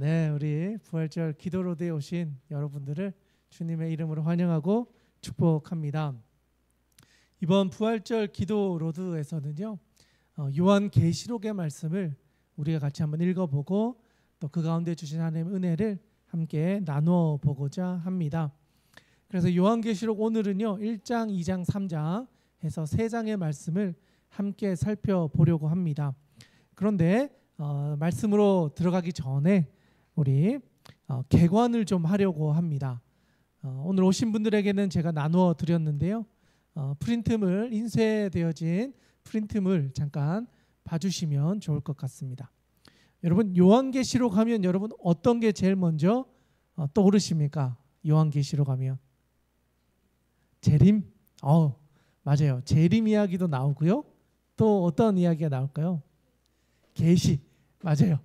네, 우리 부활절 기도로드에 오신 여러분들을 주님의 이름으로 환영하고 축복합니다. 이번 부활절 기도로드에서는요, 요한계시록의 말씀을 우리가 같이 한번 읽어보고 또 그 가운데 주신 하나님의 은혜를 함께 나누어 보고자 합니다. 그래서 요한계시록 오늘은요 1장, 2장, 3장 해서 3장의 말씀을 함께 살펴보려고 합니다. 그런데 말씀으로 들어가기 전에 우리 개관을 좀 하려고 합니다. 오늘 오신 분들에게는 제가 나누어 드렸는데요. 프린트물, 인쇄되어진 프린트물 잠깐 봐주시면 좋을 것 같습니다. 여러분, 요한계시록 하면 여러분 어떤 게 제일 먼저 떠오르십니까? 요한계시록 하면 재림? 맞아요. 재림 이야기도 나오고요. 또 어떤 이야기가 나올까요? 계시. 맞아요.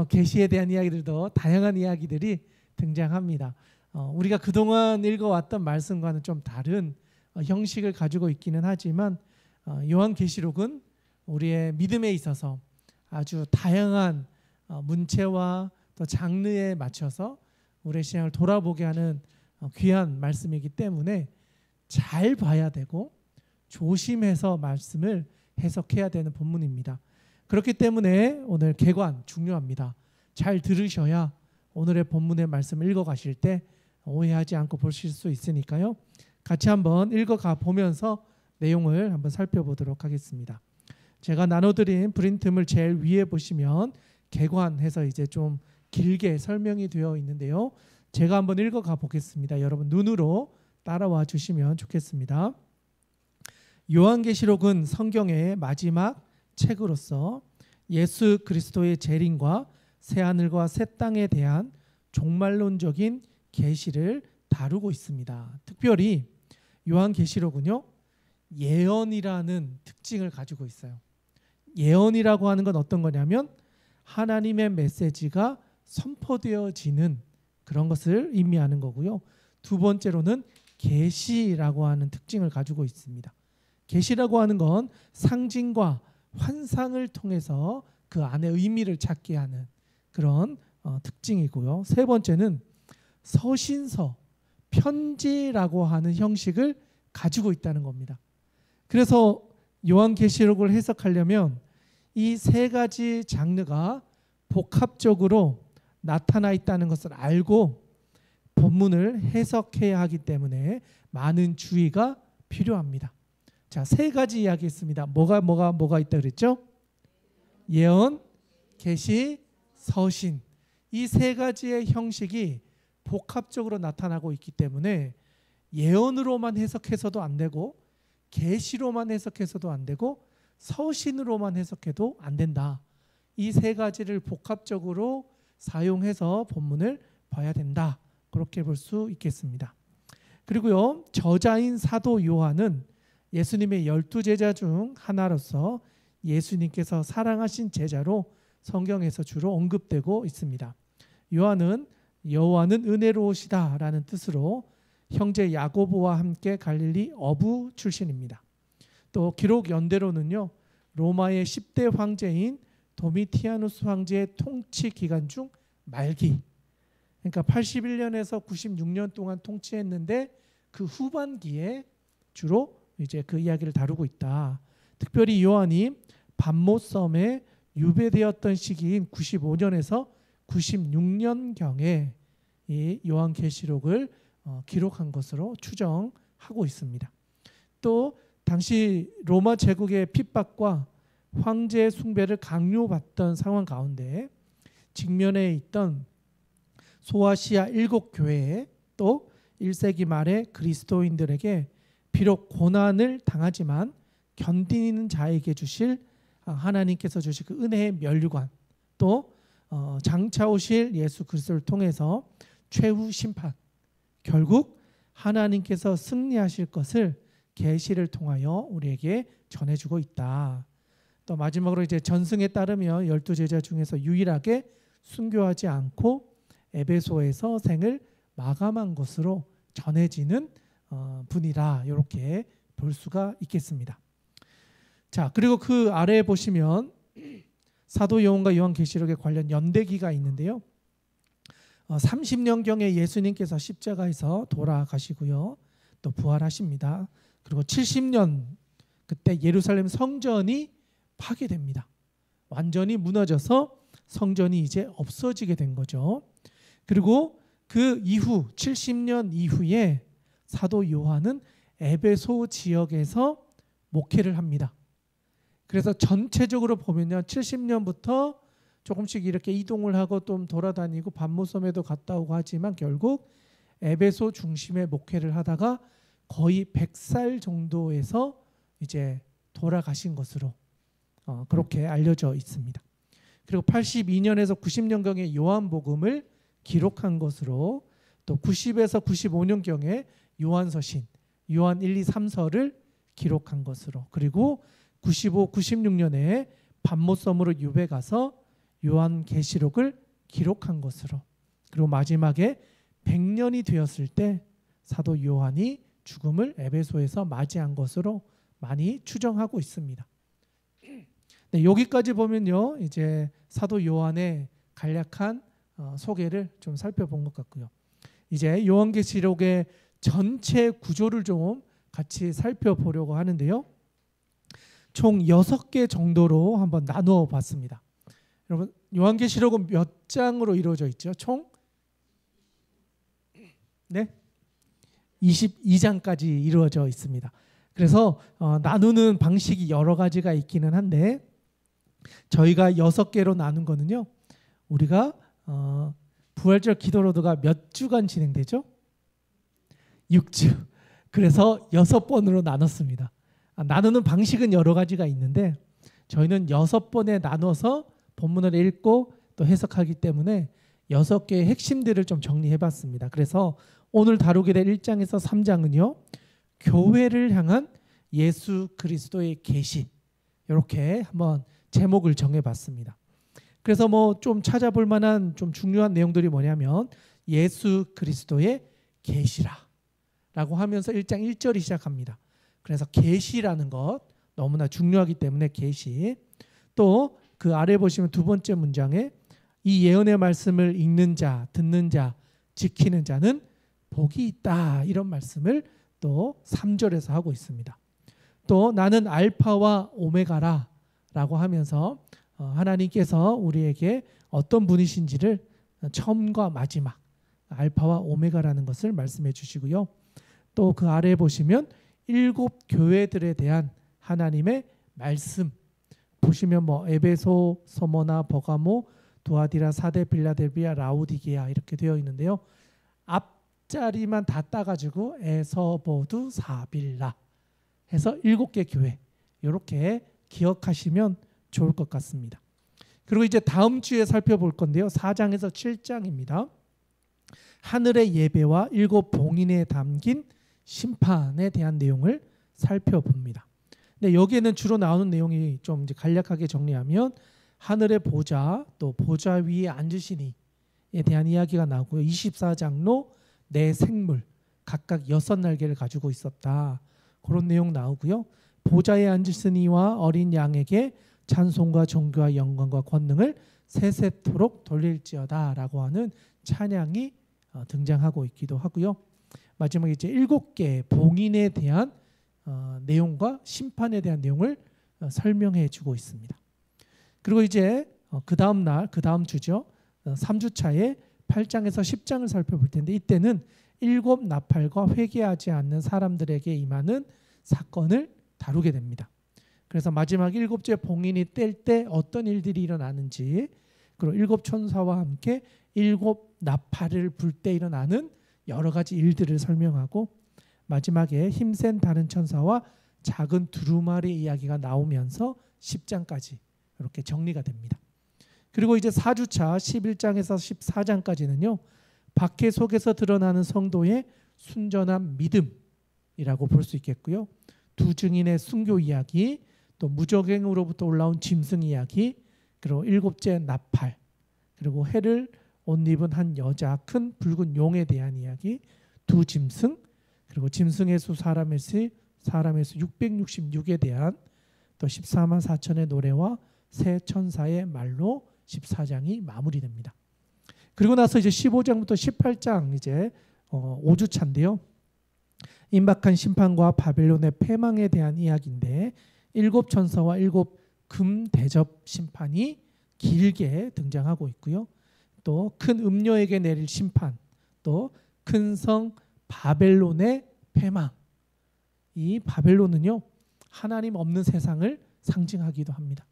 계시에 대한 이야기들도 다양한 이야기들이 등장합니다. 우리가 그동안 읽어왔던 말씀과는 좀 다른 형식을 가지고 있기는 하지만 요한계시록은 우리의 믿음에 있어서 아주 다양한 문체와 또 장르에 맞춰서 우리의 신앙을 돌아보게 하는 귀한 말씀이기 때문에 잘 봐야 되고 조심해서 말씀을 해석해야 되는 본문입니다. 그렇기 때문에 오늘 개관 중요합니다. 잘 들으셔야 오늘의 본문의 말씀을 읽어가실 때 오해하지 않고 보실 수 있으니까요. 같이 한번 읽어가 보면서 내용을 한번 살펴보도록 하겠습니다. 제가 나눠드린 프린트물 제일 위에 보시면 개관해서 이제 좀 길게 설명이 되어 있는데요. 제가 한번 읽어가 보겠습니다. 여러분 눈으로 따라와 주시면 좋겠습니다. 요한계시록은 성경의 마지막 책으로서 예수 그리스도의 재림과 새하늘과 새 땅에 대한 종말론적인 계시를 다루고 있습니다. 특별히 요한계시록은요, 예언이라는 특징을 가지고 있어요. 예언이라고 하는 건 어떤 거냐면 하나님의 메시지가 선포되어지는 그런 것을 의미하는 거고요. 두 번째로는 계시라고 하는 특징을 가지고 있습니다. 계시라고 하는 건 상징과 환상을 통해서 그 안에 의미를 찾게 하는 그런 특징이고요. 세 번째는 서신서, 편지라고 하는 형식을 가지고 있다는 겁니다. 그래서 요한계시록을 해석하려면 이 세 가지 장르가 복합적으로 나타나 있다는 것을 알고 본문을 해석해야 하기 때문에 많은 주의가 필요합니다. 자, 세 가지 이야기했습니다. 뭐가 있다 그랬죠? 예언, 계시, 서신. 이 세 가지의 형식이 복합적으로 나타나고 있기 때문에 예언으로만 해석해서도 안 되고 계시로만 해석해서도 안 되고 서신으로만 해석해도 안 된다. 이 세 가지를 복합적으로 사용해서 본문을 봐야 된다. 그렇게 볼 수 있겠습니다. 그리고요, 저자인 사도 요한은 예수님의 12제자 중 하나로서 예수님께서 사랑하신 제자로 성경에서 주로 언급되고 있습니다. 요한은 여호와는 은혜로우시다 라는 뜻으로 형제 야고보와 함께 갈릴리 어부 출신입니다. 또 기록 연대로는요, 로마의 10대 황제인 도미티아누스 황제의 통치 기간 중 말기, 그러니까 81년에서 96년 동안 통치했는데 그 후반기에 주로 이제 그 이야기를 다루고 있다. 특별히 요한이 밤모섬에 유배되었던 시기인 95년에서 96년경에 이 요한계시록을 기록한 것으로 추정하고 있습니다. 또 당시 로마 제국의 핍박과 황제 숭배를 강요받던 상황 가운데 직면해 있던 소아시아 7교회에 또 1세기 말에 그리스도인들에게 비록 고난을 당하지만 견디는 자에게 주실 하나님께서 주실 그 은혜의 면류관, 또 장차 오실 예수 그리스도를 통해서 최후 심판, 결국 하나님께서 승리하실 것을 계시를 통하여 우리에게 전해주고 있다. 또 마지막으로 이제 전승에 따르며 12제자 중에서 유일하게 순교하지 않고 에베소에서 생을 마감한 것으로 전해지는 분이다. 이렇게 볼 수가 있겠습니다. 자, 그리고 그 아래에 보시면 사도 요한과 요한계시록에 관련 연대기가 있는데요. 30년경에 예수님께서 십자가에서 돌아가시고요. 또 부활하십니다. 그리고 70년 그때 예루살렘 성전이 파괴됩니다. 완전히 무너져서 성전이 이제 없어지게 된 거죠. 그리고 그 이후 70년 이후에 사도 요한은 에베소 지역에서 목회를 합니다. 그래서 전체적으로 보면요, 70년부터 조금씩 이렇게 이동을 하고 좀 돌아다니고 반모섬에도 갔다 오고 하지만 결국 에베소 중심의 목회를 하다가 거의 100살 정도에서 이제 돌아가신 것으로 그렇게 알려져 있습니다. 그리고 82년에서 90년경에 요한복음을 기록한 것으로, 또 90에서 95년경에 요한서신, 요한 1, 2, 3서를 기록한 것으로, 그리고 95, 96년에 반모섬으로 유배 가서 요한계시록을 기록한 것으로, 그리고 마지막에 100년이 되었을 때 사도 요한이 죽음을 에베소에서 맞이한 것으로 많이 추정하고 있습니다. 네, 여기까지 보면요, 이제 사도 요한의 간략한 소개를 좀 살펴본 것 같고요. 이제 요한계시록의 전체 구조를 좀 같이 살펴보려고 하는데요. 총 6개 정도로 한번 나누어 봤습니다. 여러분, 요한계시록은 몇 장으로 이루어져 있죠? 총 22장까지 이루어져 있습니다. 그래서 나누는 방식이 여러 가지가 있기는 한데, 저희가 6개로 나눈 거는요, 우리가 부활절 기도로드가 몇 주간 진행되죠? 6주. 그래서 6번으로 나눴습니다. 나누는 방식은 여러 가지가 있는데 저희는 6번에 나눠서 본문을 읽고 또 해석하기 때문에 6개의 핵심들을 좀 정리해 봤습니다. 그래서 오늘 다루게 될 1장에서 3장은요, 교회를 향한 예수 그리스도의 계시, 이렇게 한번 제목을 정해 봤습니다. 그래서 뭐 좀 찾아볼 만한 좀 중요한 내용들이 뭐냐면, 예수 그리스도의 계시라라고 하면서 1장 1절이 시작합니다. 그래서 계시라는 것 너무나 중요하기 때문에 계시. 또 그 아래 보시면 두 번째 문장에 이 예언의 말씀을 읽는 자, 듣는 자, 지키는 자는 복이 있다, 이런 말씀을 또 3절에서 하고 있습니다. 또 나는 알파와 오메가라 라고 하면서 하나님께서 우리에게 어떤 분이신지를 처음과 마지막, 알파와 오메가라는 것을 말씀해 주시고요. 또 그 아래에 보시면 7 교회들에 대한 하나님의 말씀 보시면 뭐 에베소, 서머나, 버가모, 두아디라, 사데, 빌라델비아, 라우디게아 이렇게 되어 있는데요. 앞자리만 다 따가지고 에서보두 사빌라 해서 7개 교회, 이렇게 기억하시면 좋을 것 같습니다. 그리고 이제 다음 주에 살펴볼 건데요, 4장에서 7장입니다. 하늘의 예배와 7 봉인에 담긴 심판에 대한 내용을 살펴봅니다. 근데 여기에는 주로 나오는 내용이 좀 이제 간략하게 정리하면, 하늘의 보좌, 또 보좌 위에 앉으신 이에 대한 이야기가 나오고요. 24장로 네 생물 각각 6날개를 가지고 있었다, 그런 내용 나오고요. 보좌에 앉으신 이와 어린 양에게 찬송과 존귀와 영광과 권능을 세세토록 돌릴지어다 라고 하는 찬양이 등장하고 있기도 하고요. 마지막에 이제 7개 봉인에 대한 내용과 심판에 대한 내용을 설명해 주고 있습니다. 그리고 이제 그 다음 날, 그 다음 주죠, 3주차에 8장에서 10장을 살펴볼 텐데, 이때는 7 나팔과 회개하지 않는 사람들에게 임하는 사건을 다루게 됩니다. 그래서 마지막 7째 봉인이 뗄 때 어떤 일들이 일어나는지, 그리고 7 천사와 함께 7 나팔을 불 때 일어나는 여러 가지 일들을 설명하고, 마지막에 힘센 다른 천사와 작은 두루마리 이야기가 나오면서 10장까지 이렇게 정리가 됩니다. 그리고 이제 4주차 11장에서 14장까지는요, 박해 속에서 드러나는 성도의 순전한 믿음이라고 볼 수 있겠고요. 두 증인의 순교 이야기, 또 무적행으로부터 올라온 짐승 이야기, 그리고 7째 나팔, 그리고 해를 옷 입은 한 여자, 큰 붉은 용에 대한 이야기, 두 짐승, 그리고 짐승의 수, 사람의 수 666에 대한, 또 14만 4천의 노래와 새 천사의 말로 14장이 마무리됩니다. 그리고 나서 이제 15장부터 18장 이제 5주차인데요. 임박한 심판과 바벨론의 패망에 대한 이야기인데 7천사와 7금 대접 심판이 길게 등장하고 있고요. 또 큰 음녀에게 내릴 심판, 또 큰 성 바벨론의 패망. 이 바벨론은요, 하나님 없는 세상을 상징하기도 합니다.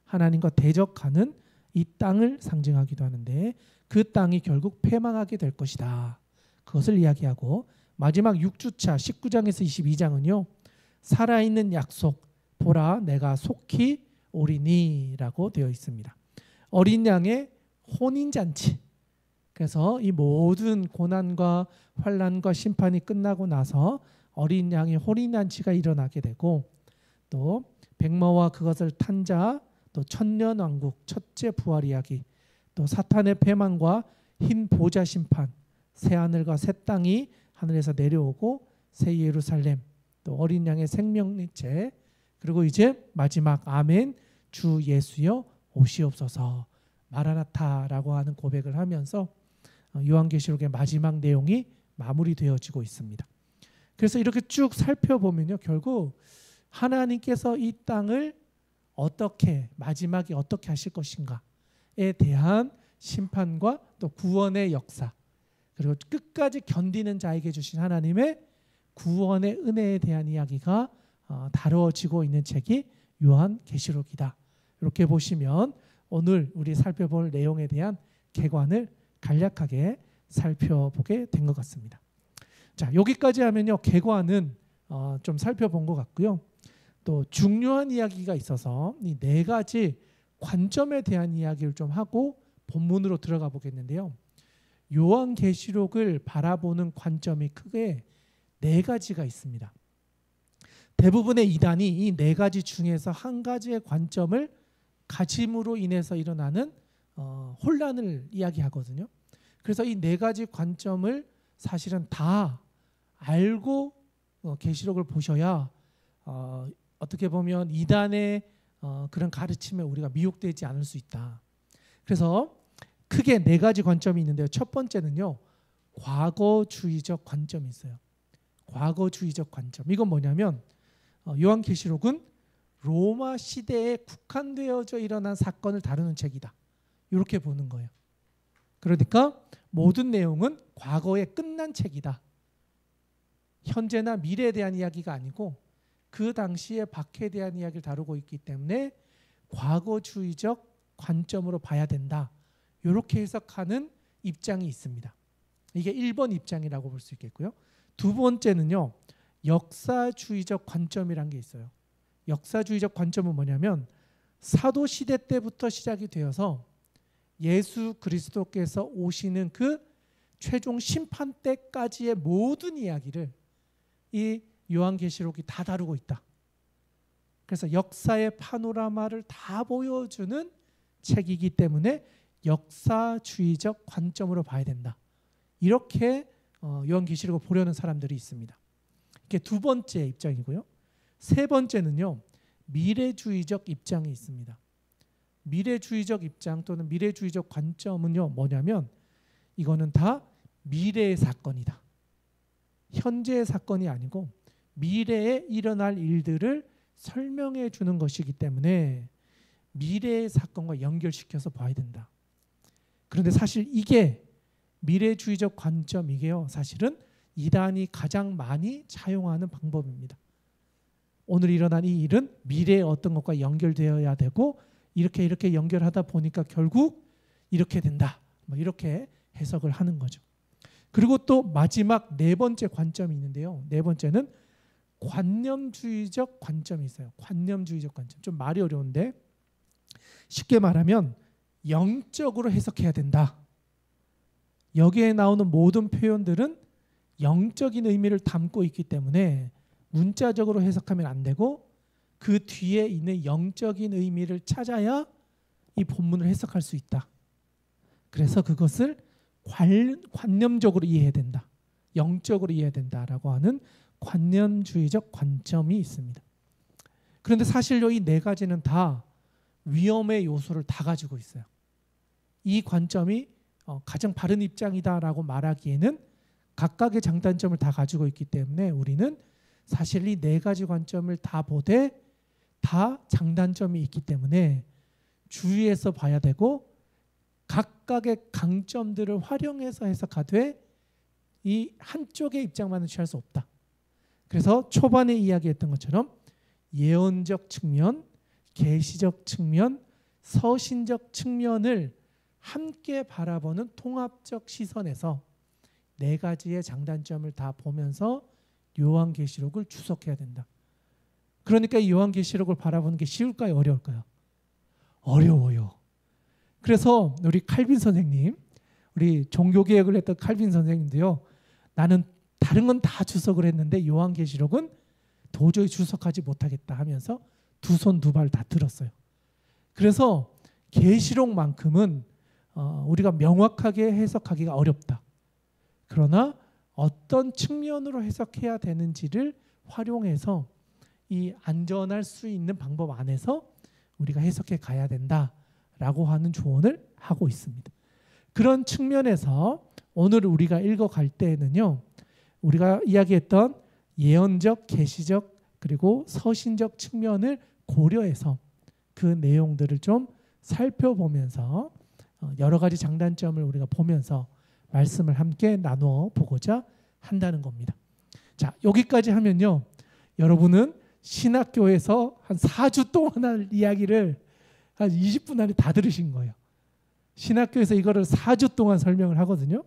하나님과 대적하는 이 땅을 상징하기도 하는데 그 땅이 결국 패망하게 될 것이다. 그것을 이야기하고 마지막 6주차 19장에서 22장은요. 살아있는 약속 보라 내가 속히 오리니 라고 되어 있습니다. 어린 양의 혼인잔치. 그래서 이 모든 고난과 환난과 심판이 끝나고 나서 어린 양의 혼인잔치가 일어나게 되고 또 백마와 그것을 탄 자, 또 천년왕국 첫째 부활 이야기, 또 사탄의 패망과 흰 보좌 심판, 새 하늘과 새 땅이 하늘에서 내려오고 새 예루살렘, 또 어린 양의 생명리체, 그리고 이제 마지막 아멘 주 예수여 오시옵소서 마라나타라고 하는 고백을 하면서 요한계시록의 마지막 내용이 마무리되어지고 있습니다. 그래서 이렇게 쭉 살펴보면요, 결국 하나님께서 이 땅을 어떻게 마지막에 어떻게 하실 것인가에 대한 심판과 또 구원의 역사, 그리고 끝까지 견디는 자에게 주신 하나님의 구원의 은혜에 대한 이야기가 다루어지고 있는 책이 요한계시록이다. 이렇게 보시면 오늘 우리 살펴볼 내용에 대한 개관을 간략하게 살펴보게 된 것 같습니다. 자, 여기까지 하면요, 개관은 좀 살펴본 것 같고요. 또 중요한 이야기가 있어서 이 네 가지 관점에 대한 이야기를 좀 하고 본문으로 들어가 보겠는데요. 요한계시록을 바라보는 관점이 크게 네 가지가 있습니다. 대부분의 이단이 이 네 가지 중에서 한 가지의 관점을 가짐으로 인해서 일어나는 혼란을 이야기하거든요. 그래서 이 네 가지 관점을 사실은 다 알고 계시록을 보셔야 어떻게 보면 이단의 그런 가르침에 우리가 미혹되지 않을 수 있다. 그래서 크게 네 가지 관점이 있는데요. 첫 번째는요, 과거주의적 관점이 있어요. 과거주의적 관점. 이건 뭐냐면 요한계시록은 로마 시대에 국한되어져 일어난 사건을 다루는 책이다. 이렇게 보는 거예요. 그러니까 모든 내용은 과거에 끝난 책이다. 현재나 미래에 대한 이야기가 아니고 그 당시의 박해에 대한 이야기를 다루고 있기 때문에 과거주의적 관점으로 봐야 된다. 이렇게 해석하는 입장이 있습니다. 이게 1번 입장이라고 볼 수 있겠고요. 두 번째는요, 역사주의적 관점이란 게 있어요. 역사주의적 관점은 뭐냐면 사도시대 때부터 시작이 되어서 예수 그리스도께서 오시는 그 최종 심판 때까지의 모든 이야기를 이 요한계시록이 다 다루고 있다. 그래서 역사의 파노라마를 다 보여주는 책이기 때문에 역사주의적 관점으로 봐야 된다. 이렇게 요한계시록을 보려는 사람들이 있습니다. 이게 두 번째 입장이고요. 세 번째는요, 미래주의적 입장이 있습니다. 미래주의적 입장 또는 미래주의적 관점은요, 뭐냐면 이거는 다 미래의 사건이다. 현재의 사건이 아니고 미래에 일어날 일들을 설명해 주는 것이기 때문에 미래의 사건과 연결시켜서 봐야 된다. 그런데 사실 이게 미래주의적 관점, 이게요, 사실은 이단이 가장 많이 차용하는 방법입니다. 오늘 일어난 이 일은 미래의 어떤 것과 연결되어야 되고 이렇게 연결하다 보니까 결국 이렇게 된다. 뭐 이렇게 해석을 하는 거죠. 그리고 또 마지막 네 번째 관점이 있는데요. 네 번째는 관념주의적 관점이 있어요. 관념주의적 관점. 좀 말이 어려운데 쉽게 말하면 영적으로 해석해야 된다. 여기에 나오는 모든 표현들은 영적인 의미를 담고 있기 때문에 문자적으로 해석하면 안 되고 그 뒤에 있는 영적인 의미를 찾아야 이 본문을 해석할 수 있다. 그래서 그것을 관념적으로 이해해야 된다. 영적으로 이해해야 된다라고 하는 관념주의적 관점이 있습니다. 그런데 사실 이 네 가지는 다 위험의 요소를 다 가지고 있어요. 이 관점이 가장 바른 입장이다라고 말하기에는 각각의 장단점을 다 가지고 있기 때문에 우리는 사실 이 네 가지 관점을 다 보되 다 장단점이 있기 때문에 주의해서 봐야 되고 각각의 강점들을 활용해서 해석하되 이 한쪽의 입장만은 취할 수 없다. 그래서 초반에 이야기했던 것처럼 예언적 측면, 계시적 측면, 서신적 측면을 함께 바라보는 통합적 시선에서 네 가지의 장단점을 다 보면서 요한계시록을 주석해야 된다. 그러니까 이 요한계시록을 바라보는 게 쉬울까요? 어려울까요? 어려워요. 그래서 우리 칼빈 선생님, 우리 종교개혁을 했던 칼빈 선생님도요. 나는 다른 건 다 주석을 했는데 요한계시록은 도저히 주석하지 못하겠다 하면서 두 손 두 발 다 들었어요. 그래서 계시록만큼은 우리가 명확하게 해석하기가 어렵다. 그러나 어떤 측면으로 해석해야 되는지를 활용해서 이 안전할 수 있는 방법 안에서 우리가 해석해 가야 된다라고 하는 조언을 하고 있습니다. 그런 측면에서 오늘 우리가 읽어갈 때에는요. 우리가 이야기했던 예언적, 계시적 그리고 서신적 측면을 고려해서 그 내용들을 좀 살펴보면서 여러 가지 장단점을 우리가 보면서 말씀을 함께 나누어 보고자 한다는 겁니다. 자, 여기까지 하면요. 여러분은 신학교에서 한 4주 동안 할 이야기를 한 20분 안에 다 들으신 거예요. 신학교에서 이거를 4주 동안 설명을 하거든요.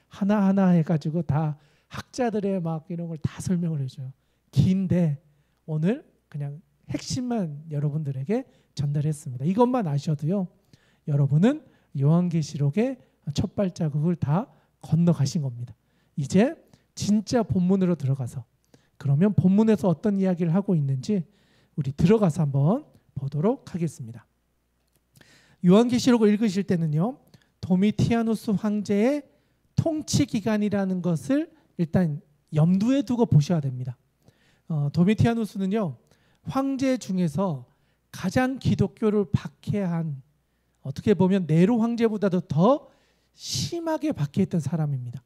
하나하나 해가지고 다 학자들의 막 이런 걸 다 설명을 해줘요. 긴데 오늘 그냥 핵심만 여러분들에게 전달했습니다. 이것만 아셔도요. 여러분은 요한계시록의 첫 발자국을 다 건너가신 겁니다. 이제 진짜 본문으로 들어가서 그러면 본문에서 어떤 이야기를 하고 있는지 우리 들어가서 한번 보도록 하겠습니다. 요한계시록을 읽으실 때는요. 도미티아누스 황제의 통치 기간이라는 것을 일단 염두에 두고 보셔야 됩니다. 도미티아누스는요. 황제 중에서 가장 기독교를 박해한 어떻게 보면 네로 황제보다도 더 심하게 박해했던 사람입니다.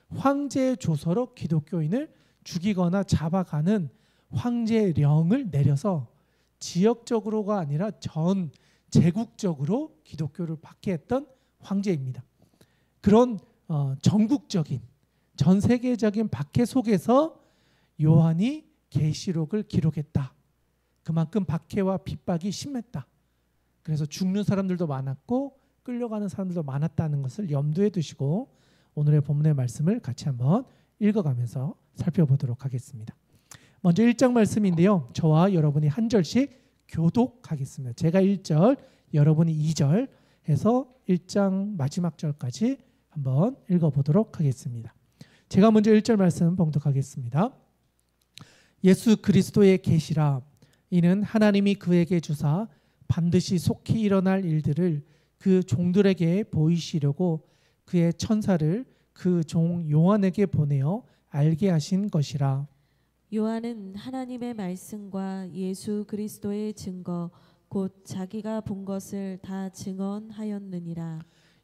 황제의 조서로 기독교인을 죽이거나 잡아가는 황제령을 내려서 지역적으로가 아니라 전 제국적으로 기독교를 박해했던 황제입니다. 그런 전국적인 전 세계적인 박해 속에서 요한이 계시록을 기록했다. 그만큼 박해와 핍박이 심했다. 그래서 죽는 사람들도 많았고 끌려가는 사람들도 많았다는 것을 염두에 두시고 오늘의 본문의 말씀을 같이 한번 읽어가면서 살펴보도록 하겠습니다. 먼저 1장 말씀인데요. 저와 여러분이 한 절씩 교독하겠습니다. 제가 1절, 여러분이 2절 해서 1장 마지막 절까지 한번 읽어보도록 하겠습니다. 제가 먼저 1절 말씀 봉독하겠습니다. 예수 그리스도의 계시라. 이는 하나님이 그에게 주사 반드시 속히 일어날 일들을 그 종들에게 보이시려고 그의 천사를 그 종 요한에게 보내어 알게 하신 것이라. 요한은 하나님의 말씀과 예수 그리스도의 증거 곧 자기가 본 것을 다 증언하였느니라.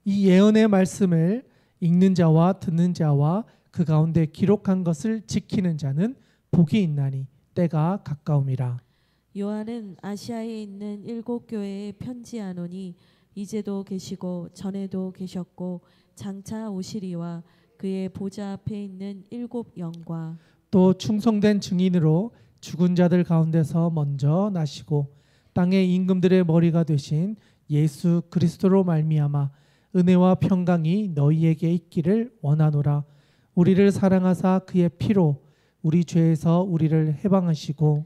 이 예언의 말씀을 읽는 자와 듣는 자와 그 가운데 기록한 것을 지키는 자는 복이 있나니 때가 가까움이라. 요한은 아시아에 있는 7 교회에 편지하노니 이제도 계시고 전에도 계셨고 장차 오시리와 그의 보좌 앞에 있는 7 영과 또 충성된 증인으로 죽은 자들 가운데서 먼저 나시고 땅의 임금들의 머리가 되신 예수 그리스도로 말미암아 은혜와 평강이 너희에게 있기를 원하노라. 우리를 사랑하사 그의 피로 우리 죄에서 우리를 해방하시고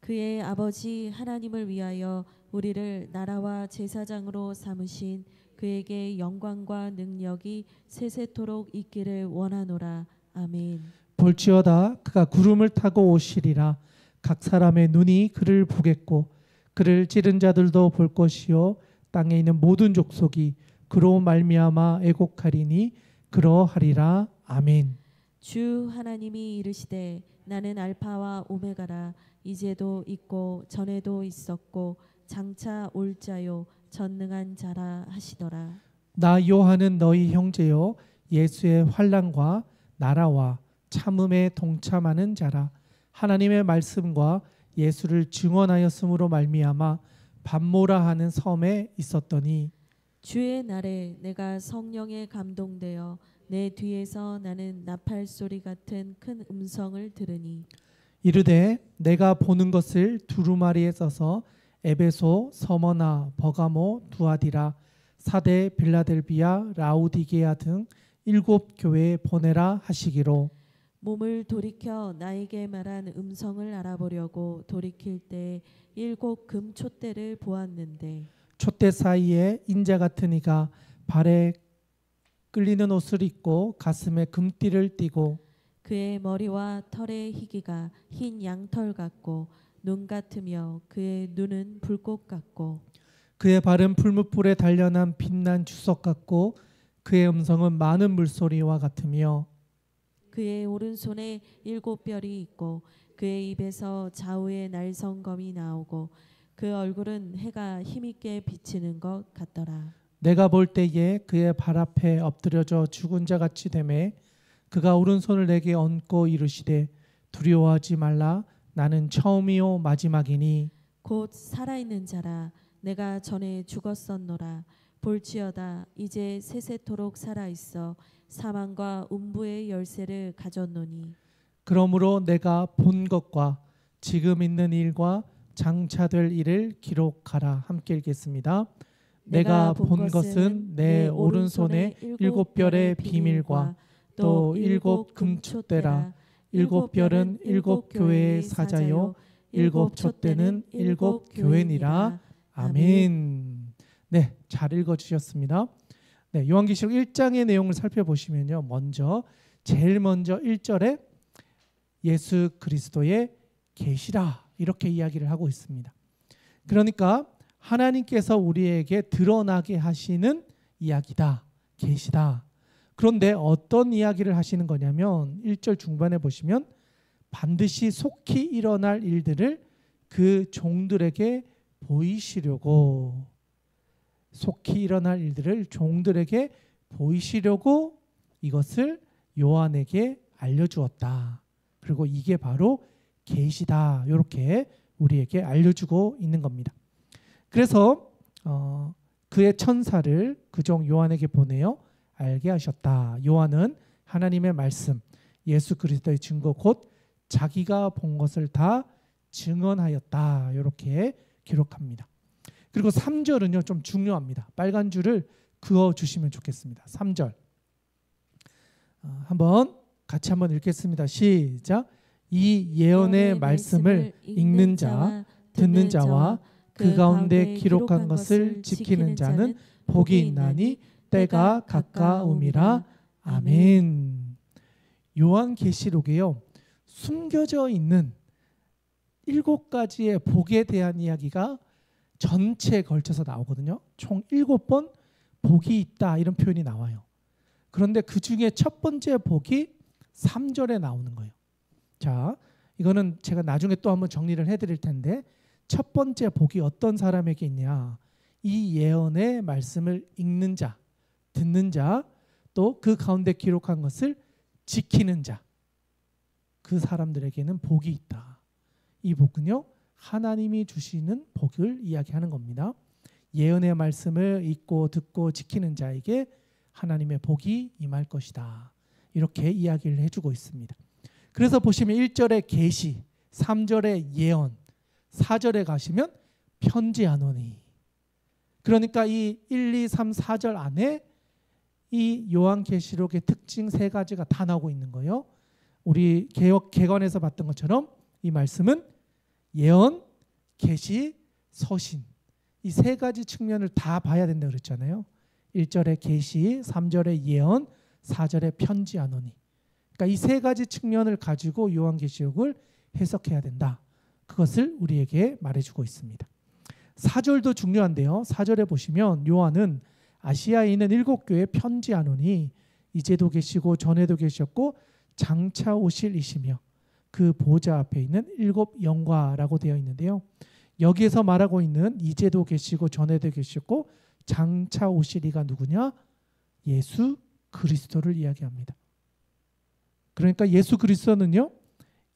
그의 아버지 하나님을 위하여 우리를 나라와 제사장으로 삼으신 그에게 영광과 능력이 세세토록 있기를 원하노라. 아멘. 볼지어다 그가 구름을 타고 오시리라. 각 사람의 눈이 그를 보겠고 그를 찌른 자들도 볼 것이요 땅에 있는 모든 족속이 그로 말미암아 애곡하리니 그러하리라. 아멘. 주 하나님이 이르시되 나는 알파와 오메가라. 이제도 있고 전에도 있었고 장차 올 자요 전능한 자라 하시더라. 나 요한은 너희 형제요 예수의 환난과 나라와 참음에 동참하는 자라. 하나님의 말씀과 예수를 증언하였으므로 말미암아 밤모라 하는 섬에 있었더니 주의 날에 내가 성령에 감동되어 내 뒤에서 나는 나팔 소리 같은 큰 음성을 들으니 이르되 내가 보는 것을 두루마리에 써서 에베소, 서머나, 버가모, 두아디라, 사대, 빌라델비아, 라우디게아 등 7교회에 보내라 하시기로. 몸을 돌이켜 나에게 말한 음성을 알아보려고 돌이킬 때 7 금촛대를 보았는데 촛대 사이에 인자 같은 이가 발에 끌리는 옷을 입고 가슴에 금띠를 띠고 그의 머리와 털의 희기가 흰 양털 같고 눈 같으며 그의 눈은 불꽃 같고 그의 발은 풀무불에 단련한 빛난 주석 같고 그의 음성은 많은 물소리와 같으며 그의 오른손에 7 별이 있고 그의 입에서 좌우에 날성검이 나오고 그 얼굴은 해가 힘있게 비치는 것 같더라. 내가 볼 때에 그의 발 앞에 엎드려져 죽은 자 같이 되매 그가 오른손을 내게 얹고 이르시되 두려워하지 말라 나는 처음이요 마지막이니 곧 살아있는 자라 내가 전에 죽었었노라 볼지어다 이제 세세토록 살아있어 사망과 음부의 열쇠를 가졌노니 그러므로 내가 본 것과 지금 있는 일과 장차 될 일을 기록하라. 함께 읽겠습니다. 내가 본 것은 내 오른손에 7 별의 비밀과 또 7 금촛대라. 7 별은 7 교회의 사자요 7 촛대는 7 교회니라. 아멘. 네, 잘 읽어주셨습니다. 네, 요한계시록 1장의 내용을 살펴보시면요, 제일 먼저 1절에 예수 그리스도의 계시라 이렇게 이야기를 하고 있습니다. 그러니까 하나님께서 우리에게 드러나게 하시는 이야기다, 계시다. 그런데 어떤 이야기를 하시는 거냐면 1절 중반에 보시면 반드시 속히 일어날 일들을 그 종들에게 보이시려고, 속히 일어날 일들을 종들에게 보이시려고 이것을 요한에게 알려주었다. 그리고 이게 바로 계시다. 이렇게 우리에게 알려주고 있는 겁니다. 그래서 그의 천사를 그종 요한에게 보내어 알게 하셨다. 요한은 하나님의 말씀, 예수 그리스도의 증거 곧 자기가 본 것을 다 증언하였다. 이렇게 기록합니다. 그리고 3절은요 좀 중요합니다. 빨간 줄을 그어주시면 좋겠습니다. 3절 같이 한번 읽겠습니다. 시작. 이 예언의 말씀을 읽는 자, 듣는 자와 그 가운데 기록한 것을 지키는 자는 복이 있나니 때가 가까움이라. 아멘. 요한계시록에요 숨겨져 있는 7가지의 복에 대한 이야기가 전체에 걸쳐서 나오거든요. 총 7번 복이 있다 이런 표현이 나와요. 그런데 그 중에 첫 번째 복이 3절에 나오는 거예요. 자, 이거는 제가 나중에 또 한번 정리를 해드릴 텐데 첫 번째 복이 어떤 사람에게 있냐? 이 예언의 말씀을 읽는 자, 듣는 자, 또 그 가운데 기록한 것을 지키는 자, 그 사람들에게는 복이 있다. 이 복은요 하나님이 주시는 복을 이야기하는 겁니다. 예언의 말씀을 읽고 듣고 지키는 자에게 하나님의 복이 임할 것이다. 이렇게 이야기를 해주고 있습니다. 그래서 보시면 1절에 계시, 3절에 예언, 4절에 가시면 편지하노니. 그러니까 이 1, 2, 3, 4절 안에 이 요한계시록의 특징 3가지가 다 나오고 있는 거예요. 우리 개관에서 봤던 것처럼 이 말씀은 예언, 계시, 서신 이 3가지 측면을 다 봐야 된다고 그랬잖아요. 1절에 계시, 3절에 예언, 4절에 편지하노니. 그러니까 이 3가지 측면을 가지고 요한계시록을 해석해야 된다. 그것을 우리에게 말해주고 있습니다. 4절도 중요한데요. 4절에 보시면 요한은 아시아에 있는 7교회에 편지하노니 이제도 계시고 전에도 계셨고 장차 오실 이시며 그 보좌 앞에 있는 7 영과라고 되어 있는데요. 여기에서 말하고 있는 이제도 계시고 전에도 계셨고 장차 오실 이가 누구냐? 예수 그리스도를 이야기합니다. 그러니까 예수 그리스도는요,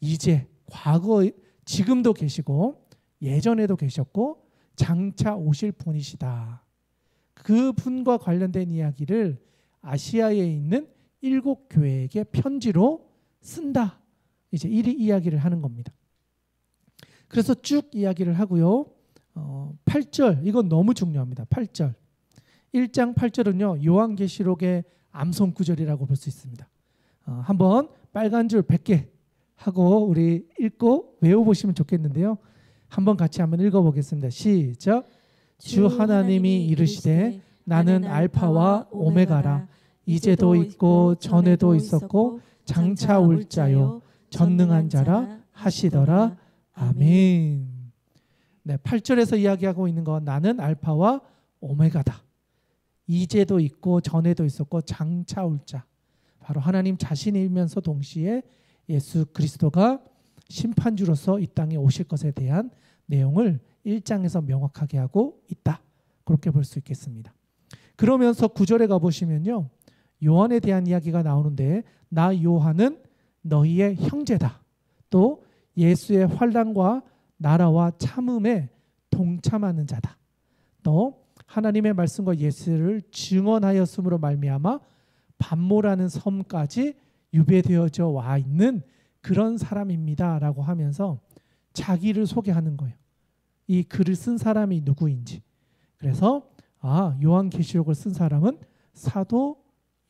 이제 과거 지금도 계시고 예전에도 계셨고 장차 오실 분이시다. 그 분과 관련된 이야기를 아시아에 있는 7교회에게 편지로 쓴다. 이제 이 이야기를 하는 겁니다. 그래서 쭉 이야기를 하고요. 8절, 이건 너무 중요합니다. 8절. 1장 8절은요. 요한계시록의 암송 구절이라고 볼 수 있습니다. 한번 빨간 줄 100개 하고 우리 읽고 외워보시면 좋겠는데요. 한번 같이 한번 읽어보겠습니다. 시작. 주 하나님이 이르시되 나는 알파와 오메가라. 이제도 있고 전에도 있었고 장차 올 자요 전능한 자라 하시더라. 아멘. 네, 8절에서 이야기하고 있는 건 나는 알파와 오메가다. 이제도 있고 전에도 있었고 장차 올 자. 바로 하나님 자신이면서 동시에 예수 그리스도가 심판주로서 이 땅에 오실 것에 대한 내용을 1장에서 명확하게 하고 있다. 그렇게 볼 수 있겠습니다. 그러면서 9절에 가보시면요. 요한에 대한 이야기가 나오는데 나 요한은 너희의 형제다. 또 예수의 환난과 나라와 참음에 동참하는 자다. 또 하나님의 말씀과 예수를 증언하였음으로 말미암아 반모라는 섬까지 유배되어져 와 있는 그런 사람입니다. 라고 하면서 자기를 소개하는 거예요. 이 글을 쓴 사람이 누구인지. 그래서 요한계시록을 쓴 사람은 사도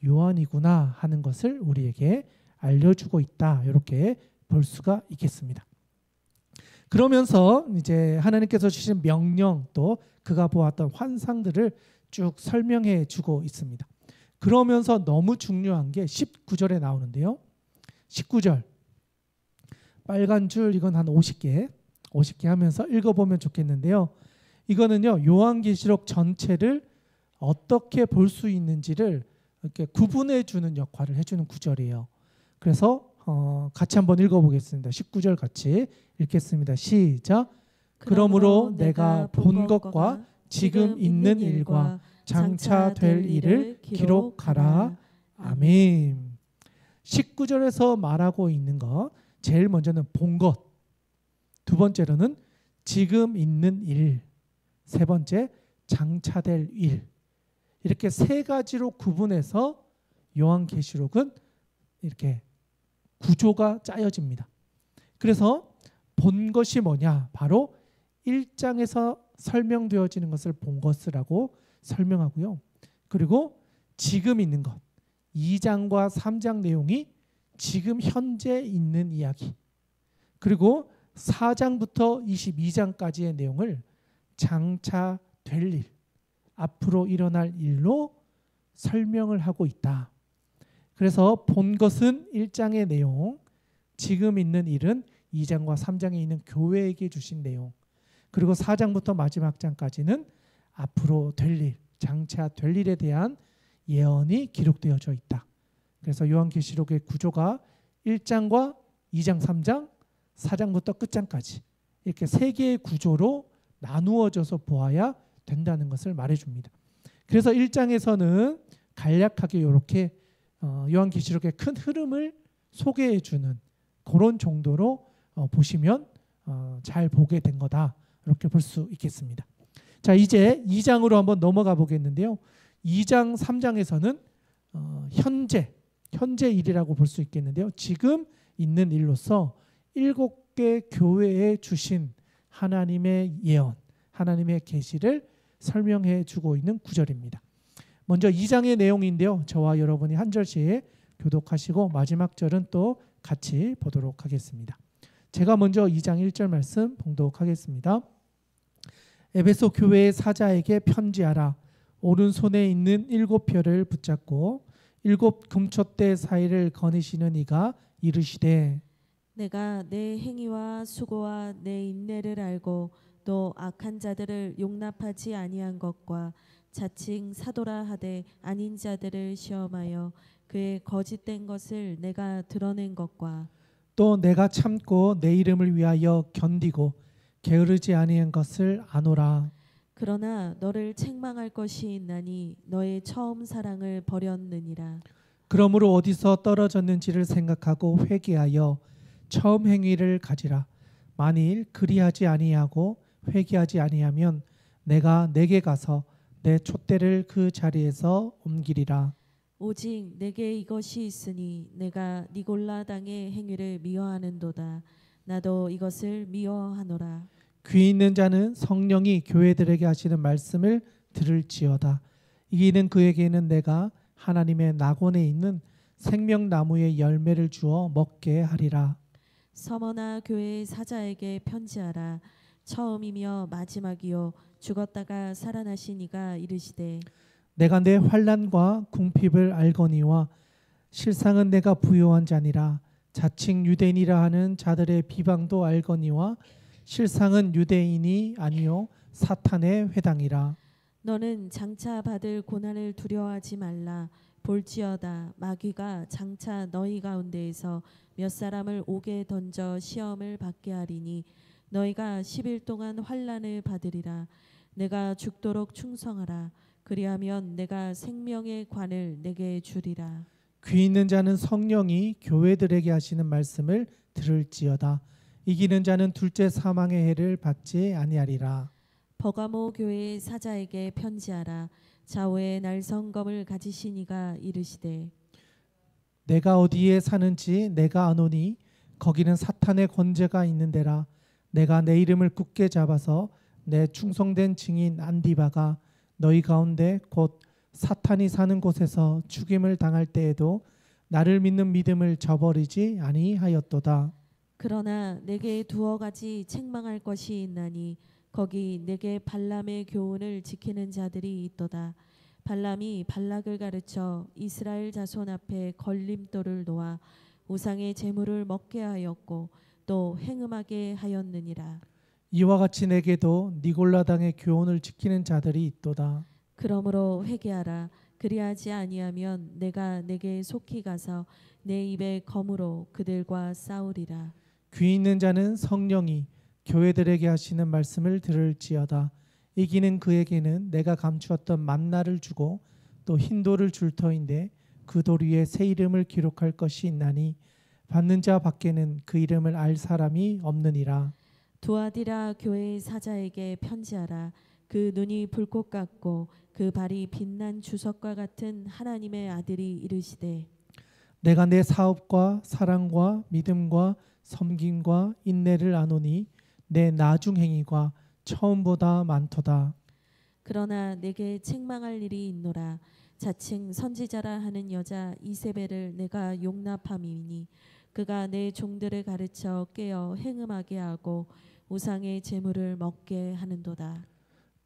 요한이구나 하는 것을 우리에게 알려주고 있다. 이렇게 볼 수가 있겠습니다. 그러면서 이제 하나님께서 주신 명령 또 그가 보았던 환상들을 쭉 설명해 주고 있습니다. 그러면서 너무 중요한 게 19절에 나오는데요. 19절 빨간 줄 이건 한 50개 하면서 읽어보면 좋겠는데요. 이거는요. 요한계시록 전체를 어떻게 볼 수 있는지를 이렇게 구분해 주는 역할을 해주는 구절이에요. 그래서 같이 한번 읽어보겠습니다. 19절 같이 읽겠습니다. 시작. 그러므로 내가 본 것과 지금 있는 일과 장차 될 일을 기록하라. 아멘. 19절에서 말하고 있는 것, 제일 먼저는 본 것, 두 번째로는 지금 있는 일, 세 번째 장차 될 일. 이렇게 세 가지로 구분해서 요한계시록은 이렇게 구조가 짜여집니다. 그래서 본 것이 뭐냐? 바로 1장에서 설명되어지는 것을 본 것이라고 설명하고요. 그리고 지금 있는 것, 2장과 3장 내용이 지금 현재 있는 이야기. 그리고 4장부터 22장까지의 내용을 장차 될 일, 앞으로 일어날 일로 설명을 하고 있다. 그래서 본 것은 1장의 내용, 지금 있는 일은 2장과 3장에 있는 교회에게 주신 내용, 그리고 4장부터 마지막 장까지는 앞으로 될 일, 장차 될 일에 대한 예언이 기록되어져 있다. 그래서 요한계시록의 구조가 1장과 2장, 3장, 4장부터 끝장까지 이렇게 세 개의 구조로 나누어져서 보아야 된다는 것을 말해줍니다. 그래서 1장에서는 간략하게 이렇게 요한계시록의 큰 흐름을 소개해주는 그런 정도로 보시면 잘 보게 된 거다. 이렇게 볼 수 있겠습니다. 자, 이제 2장으로 한번 넘어가 보겠는데요. 2장, 3장에서는 현재 일이라고 볼 수 있겠는데요. 지금 있는 일로서 7개 교회에 주신 하나님의 예언, 하나님의 계시를 설명해 주고 있는 구절입니다. 먼저 2장의 내용인데요. 저와 여러분이 한 절씩 교독하시고 마지막 절은 또 같이 보도록 하겠습니다. 제가 먼저 2장 1절 말씀 봉독하겠습니다. 에베소 교회의 사자에게 편지하라. 오른손에 있는 7별을 붙잡고 7 금촛대 사이를 거니시는 이가 이르시되 내가 내 행위와 수고와 내 인내를 알고 또 악한 자들을 용납하지 아니한 것과 자칭 사도라 하되 아닌 자들을 시험하여 그의 거짓된 것을 내가 드러낸 것과 또 내가 참고 내 이름을 위하여 견디고 게으르지 아니한 것을 아노라. 그러나 너를 책망할 것이 있나니 너의 처음 사랑을 버렸느니라. 그러므로 어디서 떨어졌는지를 생각하고 회개하여 처음 행위를 가지라. 만일 그리하지 아니하고 회개하지 아니하면 내가 내게 가서 내 촛대를 그 자리에서 옮기리라. 오직 내게 이것이 있으니 내가 니골라 당의 행위를 미워하는도다. 나도 이것을 미워하노라. 귀 있는 자는 성령이 교회들에게 하시는 말씀을 들을지어다. 이는 그에게는 내가 하나님의 낙원에 있는 생명나무의 열매를 주어 먹게 하리라. 서머나 교회의 사자에게 편지하라. 처음이며 마지막이요 죽었다가 살아나신 이가 이르시되 내가 내 환난과 궁핍을 알거니와 실상은 내가 부요한 자니라. 자칭 유대인이라 하는 자들의 비방도 알거니와 실상은 유대인이 아니요 사탄의 회당이라. 너는 장차 받을 고난을 두려워하지 말라. 볼지어다 마귀가 장차 너희 가운데에서 몇 사람을 옥에 던져 시험을 받게 하리니 너희가 10일 동안 환난을 받으리라. 내가 죽도록 충성하라. 그리하면 내가 생명의 관을 내게 주리라. 귀 있는 자는 성령이 교회들에게 하시는 말씀을 들을지어다. 이기는 자는 둘째 사망의 해를 받지 아니하리라. 버가모 교회의 사자에게 편지하라. 좌우에 날성검을 가지신 이가 이르시되 내가 어디에 사는지 내가 아노니 거기는 사탄의 권세가 있는 데라. 내가 내 이름을 굳게 잡아서 내 충성된 증인 안디바가 너희 가운데 곧 사탄이 사는 곳에서 죽임을 당할 때에도 나를 믿는 믿음을 저버리지 아니하였도다. 그러나 내게 두어 가지 책망할 것이 있나니 거기 내게 발람의 교훈을 지키는 자들이 있도다. 발람이 발락을 가르쳐 이스라엘 자손 앞에 걸림돌을 놓아 우상의 제물을 먹게 하였고 또 행음하게 하였느니라. 이와 같이 내게도 니골라당의 교훈을 지키는 자들이 있도다. 그러므로 회개하라. 그리하지 아니하면 내가 내게 속히 가서 내 입에 검으로 그들과 싸우리라. 귀 있는 자는 성령이 교회들에게 하시는 말씀을 들을지어다. 이기는 그에게는 내가 감추었던 만나를 주고 또 흰 돌을 줄 터인데 그 돌 위에 새 이름을 기록할 것이 있나니 받는 자 밖에는 그 이름을 알 사람이 없느니라. 두아디라 교회의 사자에게 편지하라. 그 눈이 불꽃 같고 그 발이 빛난 주석과 같은 하나님의 아들이 이르시되 내가 내 사업과 사랑과 믿음과 섬김과 인내를 아노니 내 나중 행위가 처음보다 많도다. 그러나 내게 책망할 일이 있노라. 자칭 선지자라 하는 여자 이세벨을 내가 용납함이니 그가 내 종들을 가르쳐 깨어 행음하게 하고 우상의 제물을 먹게 하는도다.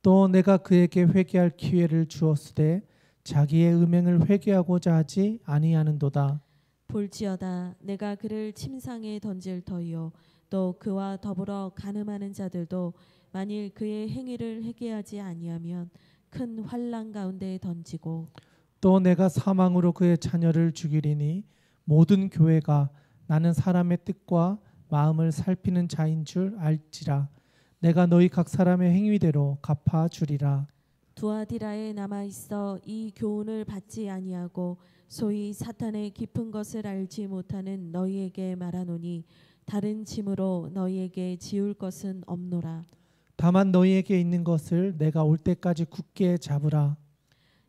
또 내가 그에게 회개할 기회를 주었으되 자기의 음행을 회개하고자 하지 아니하는도다. 볼지어다 내가 그를 침상에 던질 터이요 또 그와 더불어 간음하는 자들도 만일 그의 행위를 회개하지 아니하면 큰 환난 가운데 던지고 또 내가 사망으로 그의 자녀를 죽이리니 모든 교회가 나는 사람의 뜻과 마음을 살피는 자인 줄 알지라. 내가 너희 각 사람의 행위대로 갚아 주리라. 두아디라에 남아 있어 이 교훈을 받지 아니하고 소위 사탄의 깊은 것을 알지 못하는 너희에게 말하노니 다른 짐으로 너희에게 지울 것은 없노라. 다만 너희에게 있는 것을 내가 올 때까지 굳게 잡으라.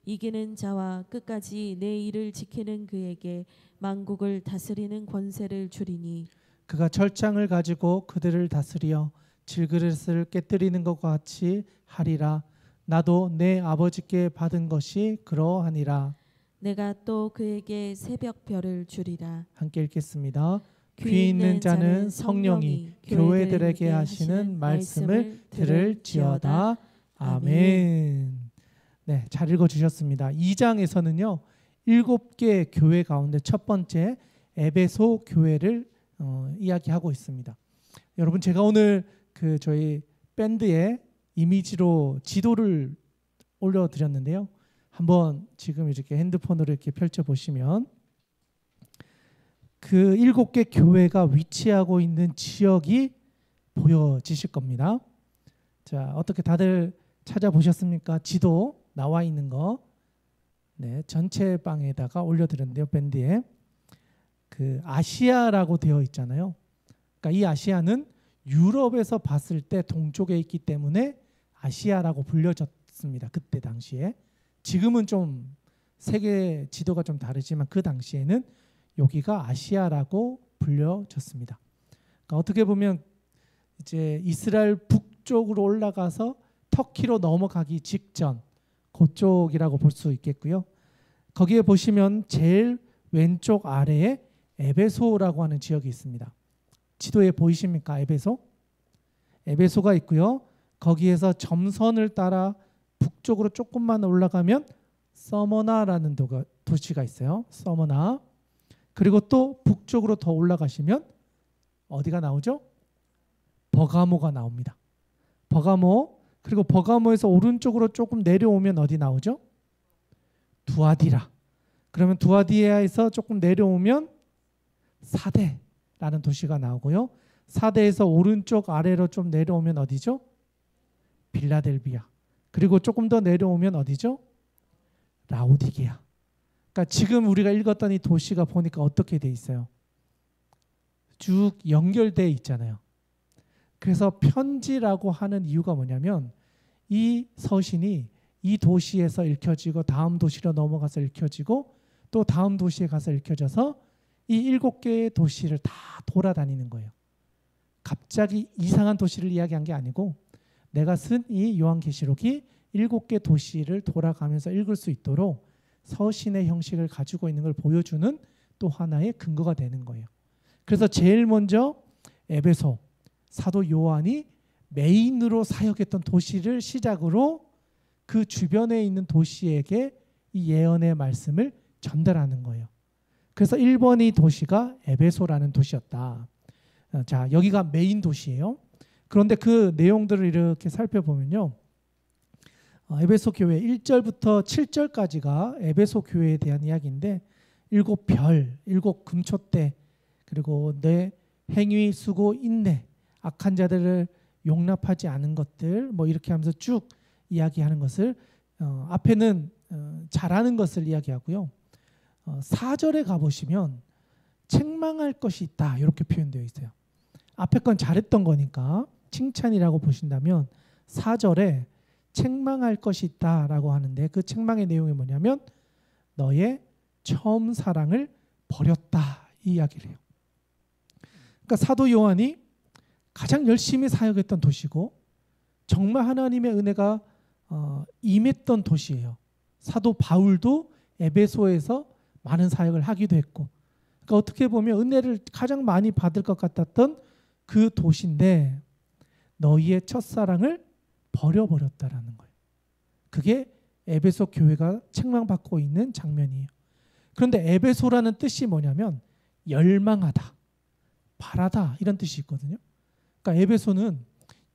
이기는 자와 끝까지 내 일을 지키는 그에게 만국을 다스리는 권세를 주리니 그가 철장을 가지고 그들을 다스리어 질그릇을 깨뜨리는 것과 같이 하리라. 나도 내 아버지께 받은 것이 그러하니라. 내가 또 그에게 새벽별을 주리라. 함께 읽겠습니다. 귀 있는 자는 성령이 교회들에게 하시는 말씀을 들을지어다. 아멘. 네, 잘 읽어주셨습니다. 2장에서는요 7개 교회 가운데 첫 번째 에베소 교회를 이야기하고 있습니다. 여러분 제가 오늘 그 저희 밴드의 이미지로 지도를 올려드렸는데요. 한번 지금 이렇게 핸드폰으로 이렇게 펼쳐보시면 그 7개 교회가 위치하고 있는 지역이 보여지실 겁니다. 자, 어떻게 다들 찾아보셨습니까? 지도 나와 있는 거. 네, 전체 방에다가 올려드렸는데요. 밴드에 그 아시아라고 되어 있잖아요. 그러니까 이 아시아는 유럽에서 봤을 때 동쪽에 있기 때문에 아시아라고 불려졌습니다. 그때 당시에. 지금은 좀 세계 지도가 좀 다르지만 그 당시에는 여기가 아시아라고 불려졌습니다. 그러니까 어떻게 보면 이제 이스라엘 북쪽으로 올라가서 터키로 넘어가기 직전 그쪽이라고 볼 수 있겠고요. 거기에 보시면 제일 왼쪽 아래에 에베소라고 하는 지역이 있습니다. 지도에 보이십니까? 에베소? 에베소가 있고요. 거기에서 점선을 따라 북쪽으로 조금만 올라가면 서머나라는 도시가 있어요. 서머나. 그리고 또 북쪽으로 더 올라가시면 어디가 나오죠? 버가모가 나옵니다. 버가모. 그리고 버가모에서 오른쪽으로 조금 내려오면 어디 나오죠? 두아디라. 그러면 두아디아에서 조금 내려오면 사데라는 도시가 나오고요. 사데에서 오른쪽 아래로 좀 내려오면 어디죠? 빌라델비아. 그리고 조금 더 내려오면 어디죠? 라오디게아. 그러니까 지금 우리가 읽었던 이 도시가 보니까 어떻게 돼 있어요? 쭉 연결돼 있잖아요. 그래서 편지라고 하는 이유가 뭐냐면 이 서신이 이 도시에서 읽혀지고 다음 도시로 넘어가서 읽혀지고 또 다음 도시에 가서 읽혀져서 이 7개의 도시를 다 돌아다니는 거예요. 갑자기 이상한 도시를 이야기한 게 아니고 내가 쓴 이 요한계시록이 7개 도시를 돌아가면서 읽을 수 있도록 서신의 형식을 가지고 있는 걸 보여주는 또 하나의 근거가 되는 거예요. 그래서 제일 먼저 에베소 사도 요한이 메인으로 사역했던 도시를 시작으로 그 주변에 있는 도시에게 이 예언의 말씀을 전달하는 거예요. 그래서 1번의 도시가 에베소라는 도시였다. 자, 여기가 메인 도시예요. 그런데 그 내용들을 이렇게 살펴보면요. 에베소 교회 1절부터 7절까지가 에베소 교회에 대한 이야기인데 7별, 7금초대, 그리고 내 행위, 수고, 인내, 악한 자들을 용납하지 않은 것들 뭐 이렇게 하면서 쭉 이야기하는 것을 앞에는 잘하는 것을 이야기하고요. 4절에 가보시면 책망할 것이 있다 이렇게 표현되어 있어요. 앞에 건 잘했던 거니까 칭찬이라고 보신다면 4절에 책망할 것이 있다라고 하는데 그 책망의 내용이 뭐냐면 너의 처음 사랑을 버렸다 이 이야기를 해요. 그러니까 사도 요한이 가장 열심히 사역했던 도시고 정말 하나님의 은혜가 임했던 도시예요. 사도 바울도 에베소에서 많은 사역을 하기도 했고 그러니까 어떻게 보면 은혜를 가장 많이 받을 것 같았던 그 도시인데 너희의 첫사랑을 버려버렸다라는 거예요. 그게 에베소 교회가 책망받고 있는 장면이에요. 그런데 에베소라는 뜻이 뭐냐면 열망하다, 바라다 이런 뜻이 있거든요. 그러니까 에베소는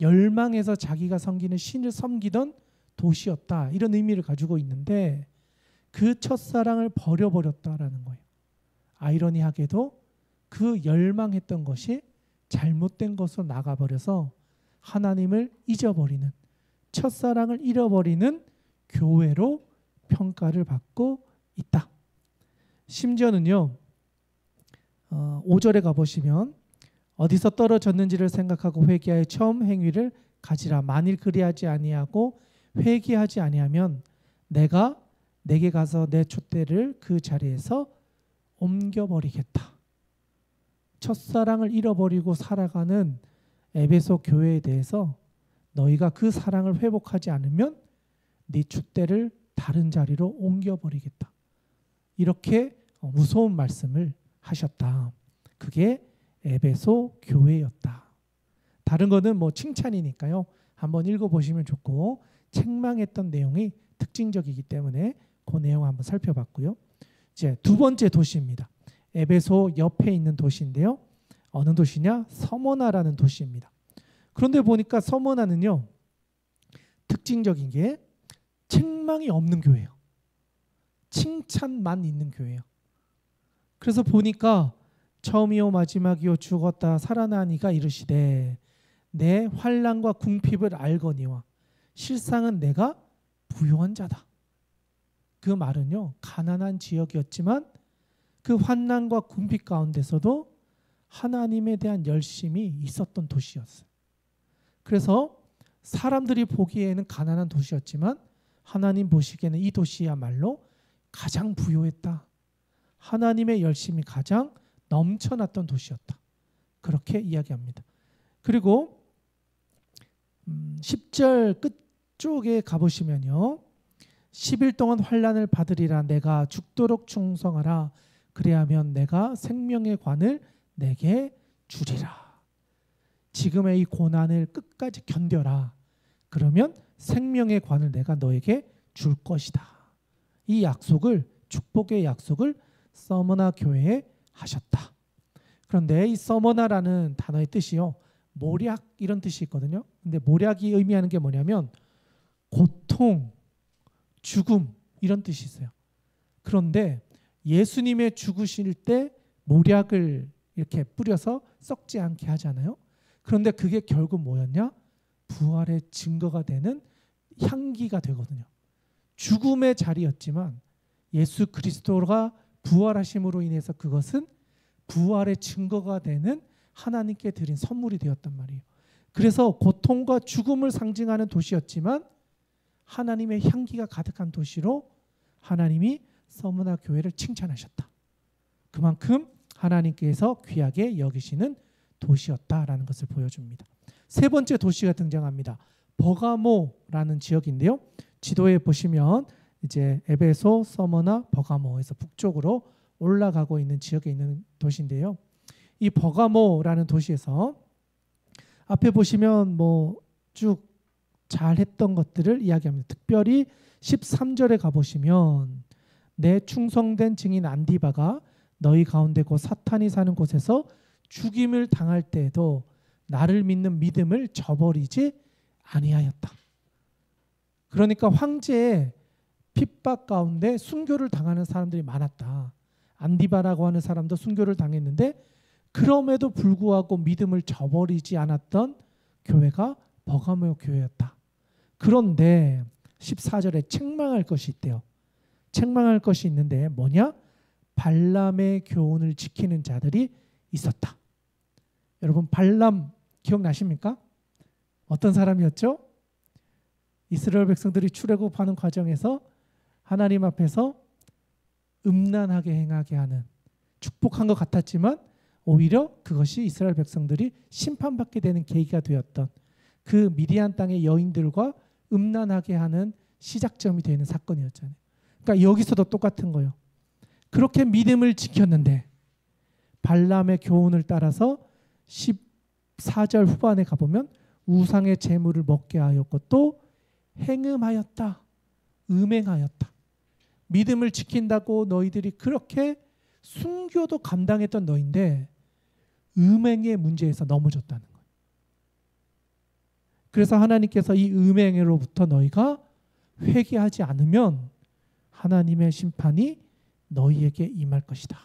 열망해서 자기가 섬기는 신을 섬기던 도시였다 이런 의미를 가지고 있는데 그 첫사랑을 버려버렸다라는 거예요. 아이러니하게도 그 열망했던 것이 잘못된 것으로 나가버려서 하나님을 잊어버리는 첫사랑을 잃어버리는 교회로 평가를 받고 있다. 심지어는요 5절에 가보시면 어디서 떨어졌는지를 생각하고 회개하여 처음 행위를 가지라. 만일 그리하지 아니하고 회개하지 아니하면 내가 내게 가서 내 촛대를 그 자리에서 옮겨버리겠다. 첫사랑을 잃어버리고 살아가는 에베소 교회에 대해서 너희가 그 사랑을 회복하지 않으면 네 촛대를 다른 자리로 옮겨버리겠다. 이렇게 무서운 말씀을 하셨다. 그게 에베소 교회였다. 다른 거는 뭐 칭찬이니까요. 한번 읽어보시면 좋고 책망했던 내용이 특징적이기 때문에 그 내용 한번 살펴봤고요. 이제 두 번째 도시입니다. 에베소 옆에 있는 도시인데요. 어느 도시냐? 서머나라는 도시입니다. 그런데 보니까 서머나는요. 특징적인 게 책망이 없는 교회예요. 칭찬만 있는 교회예요. 그래서 보니까 처음이요 마지막이요 죽었다 살아나니가 이르시되 내 환난과 궁핍을 알거니와 실상은 내가 부요한 자다. 그 말은요, 가난한 지역이었지만 그 환난과 궁핍 가운데서도 하나님에 대한 열심이 있었던 도시였어요. 그래서 사람들이 보기에는 가난한 도시였지만 하나님 보시기에는 이 도시야말로 가장 부요했다. 하나님의 열심이 가장 넘쳐났던 도시였다. 그렇게 이야기합니다. 그리고 10절 끝쪽에 가보시면요. 10일 동안 환난을 받으리라. 내가 죽도록 충성하라. 그래야면 내가 생명의 관을 내게 주리라. 지금의 이 고난을 끝까지 견뎌라. 그러면 생명의 관을 내가 너에게 줄 것이다. 이 약속을, 축복의 약속을 서머나 교회에 하셨다. 그런데 이 서머나라는 단어의 뜻이요, 모략 이런 뜻이 있거든요. 근데 모략이 의미하는 게 뭐냐면 고통, 죽음 이런 뜻이 있어요. 그런데 예수님의 죽으실 때 모략을 이렇게 뿌려서 썩지 않게 하잖아요. 그런데 그게 결국 뭐였냐? 부활의 증거가 되는 향기가 되거든요. 죽음의 자리였지만 예수 그리스도가 부활하심으로 인해서 그것은 부활의 증거가 되는 하나님께 드린 선물이 되었단 말이에요. 그래서 고통과 죽음을 상징하는 도시였지만 하나님의 향기가 가득한 도시로 하나님이 서머나 교회를 칭찬하셨다. 그만큼 하나님께서 귀하게 여기시는 도시였다라는 것을 보여줍니다. 세 번째 도시가 등장합니다. 버가모라는 지역인데요. 지도에 보시면 이제 에베소, 서머나, 버가모에서 북쪽으로 올라가고 있는 지역에 있는 도시인데요. 이 버가모라는 도시에서 앞에 보시면 뭐 쭉 잘했던 것들을 이야기합니다. 특별히 13절에 가보시면 내 충성된 증인 안디바가 너희 가운데 곧 사탄이 사는 곳에서 죽임을 당할 때에도 나를 믿는 믿음을 저버리지 아니하였다. 그러니까 황제의 핍박 가운데 순교를 당하는 사람들이 많았다. 안디바라고 하는 사람도 순교를 당했는데 그럼에도 불구하고 믿음을 저버리지 않았던 교회가 버가모 교회였다. 그런데 14절에 책망할 것이 있대요. 책망할 것이 있는데 뭐냐? 발람의 교훈을 지키는 자들이 있었다. 여러분 발람 기억나십니까? 어떤 사람이었죠? 이스라엘 백성들이 출애굽하는 과정에서 하나님 앞에서 음란하게 행하게 하는, 축복한 것 같았지만 오히려 그것이 이스라엘 백성들이 심판받게 되는 계기가 되었던 그 미디안 땅의 여인들과 음란하게 하는 시작점이 되는 사건이었잖아요. 그러니까 여기서도 똑같은 거예요. 그렇게 믿음을 지켰는데 발람의 교훈을 따라서 14절 후반에 가보면 우상의 제물을 먹게 하였고 또 행음하였다. 음행하였다. 믿음을 지킨다고 너희들이 그렇게 순교도 감당했던 너희인데 음행의 문제에서 넘어졌다는 거예요. 그래서 하나님께서 이 음행으로부터 너희가 회개하지 않으면 하나님의 심판이 너희에게 임할 것이다.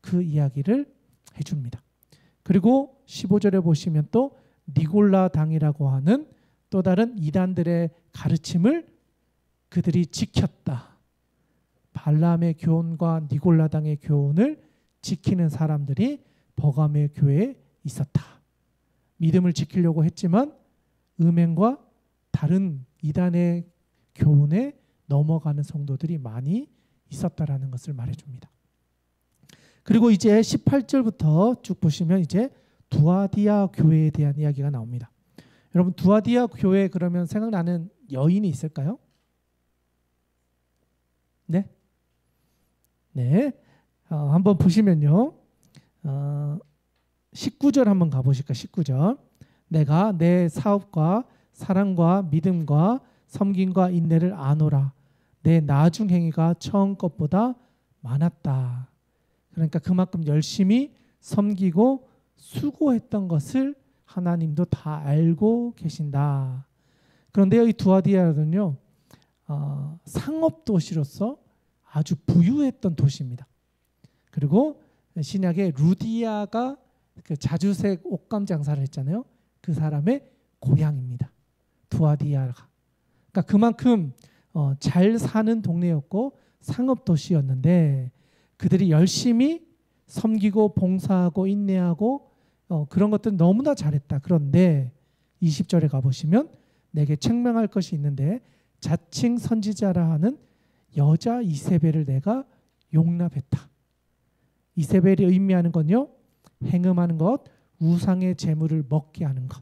그 이야기를 해줍니다. 그리고 15절에 보시면 또 니골라 당이라고 하는 또 다른 이단들의 가르침을 그들이 지켰다. 발람의 교훈과 니골라 당의 교훈을 지키는 사람들이 버가모 교회에 있었다. 믿음을 지키려고 했지만 음행과 다른 이단의 교훈에 넘어가는 성도들이 많이 있었다라는 것을 말해줍니다. 그리고 이제 18절부터 쭉 보시면 이제 두아디아 교회에 대한 이야기가 나옵니다. 여러분 두아디아 교회 그러면 생각나는 여인이 있을까요? 네? 네. 한번 보시면요. 19절 한번 가보실까? 19절. 내가 내 사업과 사랑과 믿음과 섬김과 인내를 아노라. 내 나중 행위가 처음 것보다 많았다. 그러니까 그만큼 열심히 섬기고 수고했던 것을 하나님도 다 알고 계신다. 그런데 이 두아디아는요, 상업 도시로서 아주 부유했던 도시입니다. 그리고 신약에 루디아가 그 자주색 옷감 장사를 했잖아요. 그 사람의 고향입니다. 두아디아가. 그러니까 그만큼 잘 사는 동네였고 상업 도시였는데 그들이 열심히 섬기고 봉사하고 인내하고 그런 것들 너무나 잘했다. 그런데 20절에 가보시면 내게 책망할 것이 있는데 자칭 선지자라 하는 여자 이세벨을 내가 용납했다. 이세벨이 의미하는 건요, 행음하는 것, 우상의 재물을 먹게 하는 것.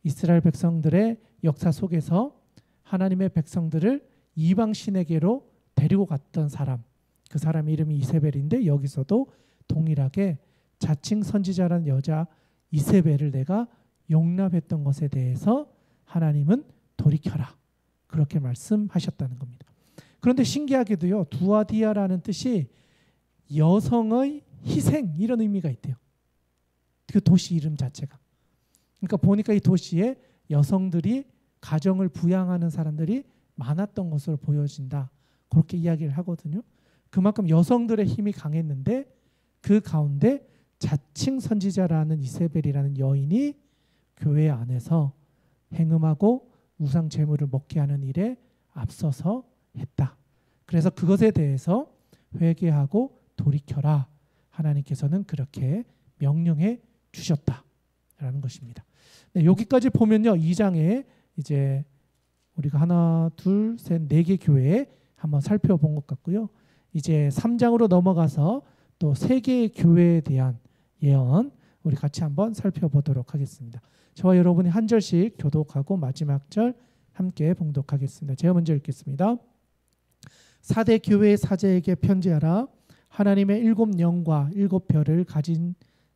이스라엘 백성들의 역사 속에서 하나님의 백성들을 이방 신에게로 데리고 갔던 사람, 그 사람 이름이 이세벨인데 여기서도 동일하게 자칭 선지자라는 여자 이세벨을 내가 용납했던 것에 대해서 하나님은 돌이켜라, 그렇게 말씀하셨다는 겁니다. 그런데 신기하게도요, 두아디아라는 뜻이 여성의 희생, 이런 의미가 있대요. 그 도시 이름 자체가. 그러니까 보니까 이 도시에 여성들이 가정을 부양하는 사람들이 많았던 것으로 보여진다, 그렇게 이야기를 하거든요. 그만큼 여성들의 힘이 강했는데 그 가운데 자칭 선지자라는 이세벨이라는 여인이 교회 안에서 행음하고 우상 제물을 먹게 하는 일에 앞서서 했다. 그래서 그것에 대해서 회개하고 돌이켜라, 하나님께서는 그렇게 명령해 주셨다라는 것입니다. 네, 여기까지 보면요, 2장에 이제 우리가 하나, 둘, 셋, 네 개 교회 한번 살펴본 것 같고요. 이제 3장으로 넘어가서 또 세 개의 교회에 대한 예언 우리 같이 한번 살펴보도록 하겠습니다. 저와 여러분이 한 절씩 교독하고 마지막 절 함께 봉독하겠습니다. 제가 먼저 읽겠습니다. 4대 교회의 사제에게 편지하라. 하나님의 7 영과 7 별을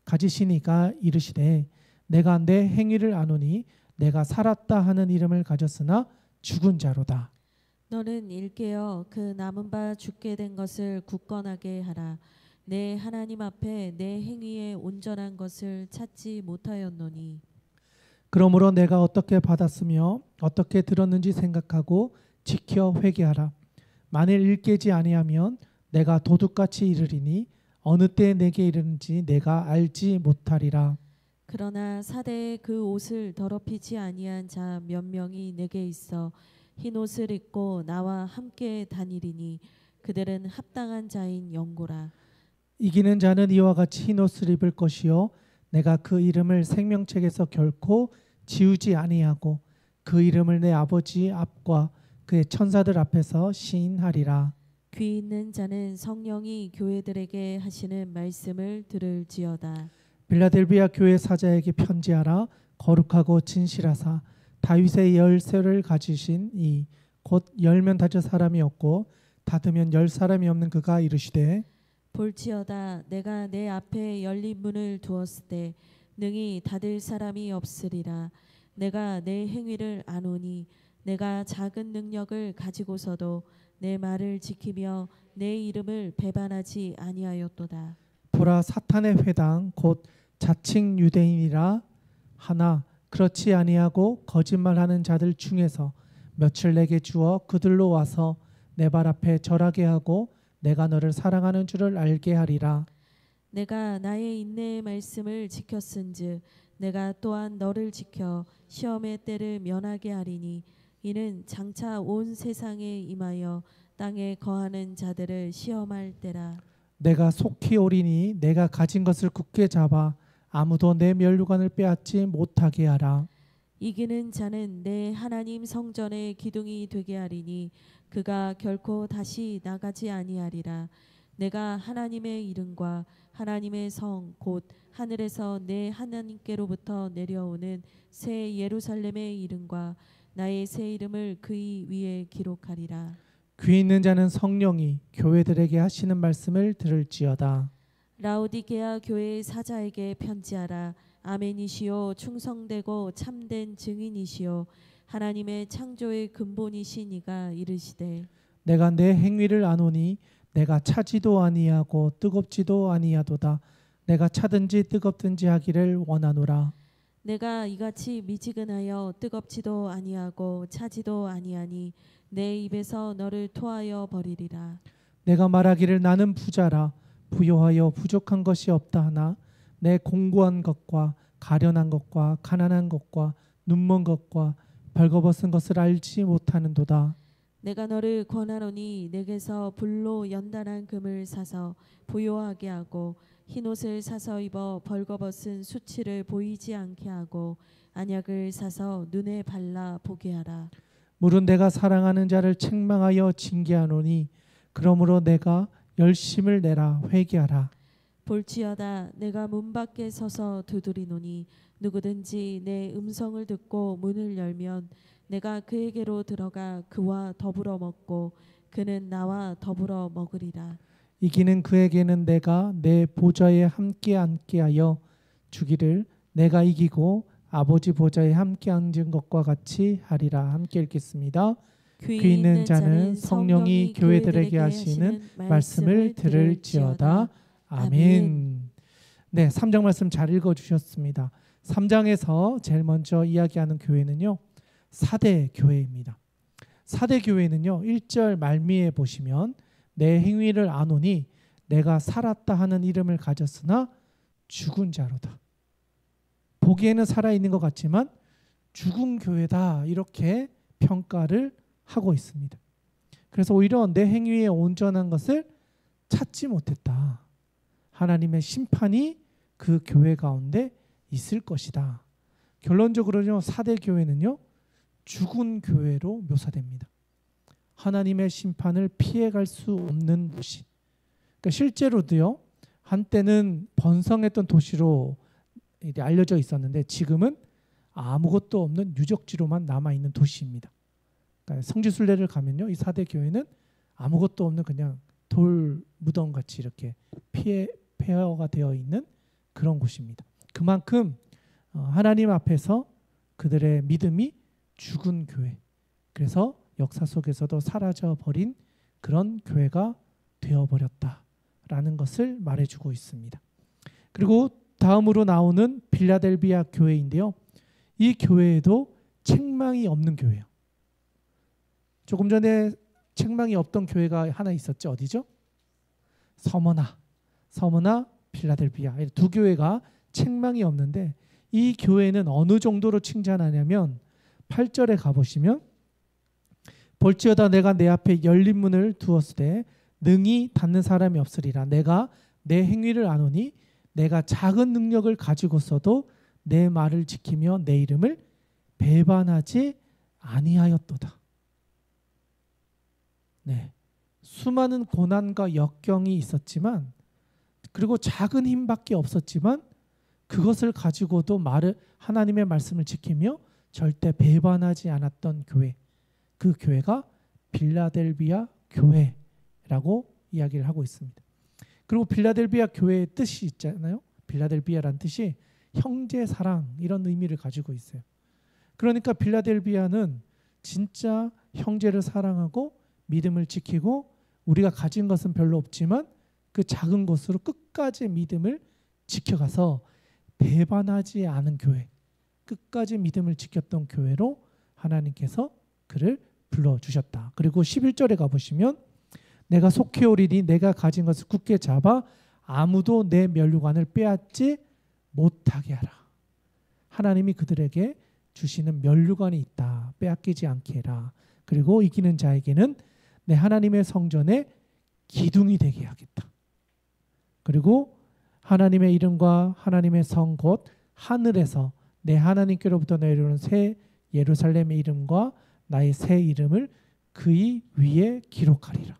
가지시니가 이르시되 내가 내 행위를 아노니 내가 살았다 하는 이름을 가졌으나 죽은 자로다. 너는 일깨어 그 남은 바 죽게 된 것을 굳건하게 하라. 내 하나님 앞에 내 행위에 온전한 것을 찾지 못하였노니. 그러므로 내가 어떻게 받았으며 어떻게 들었는지 생각하고 지켜 회개하라. 만일 일깨지 아니하면 내가 도둑같이 이르리니 어느 때 내게 이르는지 내가 알지 못하리라. 그러나 사대에 그 옷을 더럽히지 아니한 자 몇 명이 내게 있어 흰 옷을 입고 나와 함께 다니리니 그들은 합당한 자인 영고라. 이기는 자는 이와 같이 흰 옷을 입을 것이요 내가 그 이름을 생명책에서 결코 지우지 아니하고 그 이름을 내 아버지 앞과 그의 천사들 앞에서 시인하리라. 귀 있는 자는 성령이 교회들에게 하시는 말씀을 들을지어다. 빌라델비아 교회 사자에게 편지하라. 거룩하고 진실하사 다윗의 열쇠를 가지신 이 곧 열면 닫을 사람이 없고 닫으면 열 사람이 없는 그가 이르시되 볼지어다 내가 내 앞에 열린 문을 두었을 때 능히 닫을 사람이 없으리라. 내가 내 행위를 아노니 내가 작은 능력을 가지고서도 내 말을 지키며 내 이름을 배반하지 아니하였도다. 보라, 사탄의 회당 곧 자칭 유대인이라 하나 그렇지 아니하고 거짓말하는 자들 중에서 며칠 내게 주어 그들로 와서 내 발 앞에 절하게 하고 내가 너를 사랑하는 줄을 알게 하리라. 내가 나의 인내의 말씀을 지켰은즉 내가 또한 너를 지켜 시험의 때를 면하게 하리니 이는 장차 온 세상에 임하여 땅에 거하는 자들을 시험할 때라. 내가 속히 오리니 내가 가진 것을 굳게 잡아 아무도 내 면류관을 빼앗지 못하게 하라. 이기는 자는 내 하나님 성전의 기둥이 되게 하리니 그가 결코 다시 나가지 아니하리라. 내가 하나님의 이름과 하나님의 성 곧 하늘에서 내 하나님께로부터 내려오는 새 예루살렘의 이름과 나의 새 이름을 그의 위에 기록하리라. 귀 있는 자는 성령이 교회들에게 하시는 말씀을 들을지어다. 라오디게아 교회의 사자에게 편지하라. 아멘이시요 충성되고 참된 증인이시요 하나님의 창조의 근본이신 이가 이르시되 내가 내 행위를 아노니 내가 차지도 아니하고 뜨겁지도 아니하도다. 내가 차든지 뜨겁든지 하기를 원하노라. 내가 이같이 미지근하여 뜨겁지도 아니하고 차지도 아니하니 내 입에서 너를 토하여 버리리라. 내가 말하기를 나는 부자라 부요하여 부족한 것이 없다 하나 내 공고한 것과 가련한 것과 가난한 것과 눈먼 것과 벌거벗은 것을 알지 못하는도다. 내가 너를 권하노니 내게서 불로 연단한 금을 사서 부요하게 하고 흰옷을 사서 입어 벌거벗은 수치를 보이지 않게 하고 안약을 사서 눈에 발라 보게 하라. 물은 내가 사랑하는 자를 책망하여 징계하노니 그러므로 내가 열심을 내라 회개하라. 볼지어다 내가 문 밖에 서서 두드리노니 누구든지 내 음성을 듣고 문을 열면 내가 그에게로 들어가 그와 더불어 먹고 그는 나와 더불어 먹으리라. 이기는 그에게는 내가 내 보좌에 함께 앉게 하여 주기를 내가 이기고 아버지 보좌에 함께 앉은 것과 같이 하리라. 함께 읽겠습니다. 귀 있는 자는 성령이 교회들에게 하시는 말씀을 들을지어다. 아멘. 네, 3장 말씀 잘 읽어주셨습니다. 3장에서 제일 먼저 이야기하는 교회는요, 사대 교회입니다. 사대 교회는요, 1절 말미에 보시면 내 행위를 아노니 내가 살았다 하는 이름을 가졌으나 죽은 자로다. 보기에는 살아있는 것 같지만 죽은 교회다, 이렇게 평가를 하고 있습니다. 그래서 오히려 내 행위에 온전한 것을 찾지 못했다. 하나님의 심판이 그 교회 가운데 있을 것이다. 결론적으로요, 사대 교회는요, 죽은 교회로 묘사됩니다. 하나님의 심판을 피해갈 수 없는 도시. 그러니까 실제로도요, 한때는 번성했던 도시로 알려져 있었는데 지금은 아무것도 없는 유적지로만 남아있는 도시입니다. 그러니까 성지순례를 가면요, 이 사대 교회는 아무것도 없는 그냥 돌 무덤 같이 이렇게 폐허가 되어 있는 그런 곳입니다. 그만큼 하나님 앞에서 그들의 믿음이 죽은 교회, 그래서 역사 속에서도 사라져 버린 그런 교회가 되어버렸다라는 것을 말해주고 있습니다. 그리고 다음으로 나오는 빌라델비아 교회인데요, 이 교회에도 책망이 없는 교회예요. 조금 전에 책망이 없던 교회가 하나 있었죠. 어디죠? 서머나 빌라델비아, 두 교회가 책망이 없는데 이 교회는 어느 정도로 칭찬하냐면 8절에 가보시면 볼지어다 내가 내 앞에 열린 문을 두었을 때 능히 닫는 사람이 없으리라. 내가 내 행위를 아노니 내가 작은 능력을 가지고서도 내 말을 지키며 내 이름을 배반하지 아니하였도다. 네, 수많은 고난과 역경이 있었지만, 그리고 작은 힘밖에 없었지만 그것을 가지고도 하나님의 말씀을 지키며 절대 배반하지 않았던 교회, 그 교회가 빌라델비아 교회라고 이야기를 하고 있습니다. 그리고 빌라델비아 교회의 뜻이 있잖아요. 빌라델비아란 뜻이 형제 사랑, 이런 의미를 가지고 있어요. 그러니까 빌라델비아는 진짜 형제를 사랑하고 믿음을 지키고 우리가 가진 것은 별로 없지만 그 작은 것으로 끝까지 믿음을 지켜가서 배반하지 않은 교회, 끝까지 믿음을 지켰던 교회로 하나님께서 그를 불러주셨다. 그리고 11절에 가보시면 내가 속히 오리니 내가 가진 것을 굳게 잡아 아무도 내 면류관을 빼앗지 못하게 하라. 하나님이 그들에게 주시는 면류관이 있다. 빼앗기지 않게 해라. 그리고 이기는 자에게는 내 하나님의 성전에 기둥이 되게 하겠다. 그리고 하나님의 이름과 하나님의 성 곧 하늘에서 내 하나님께로부터 내려오는 새 예루살렘의 이름과 나의 새 이름을 그의 위에 기록하리라.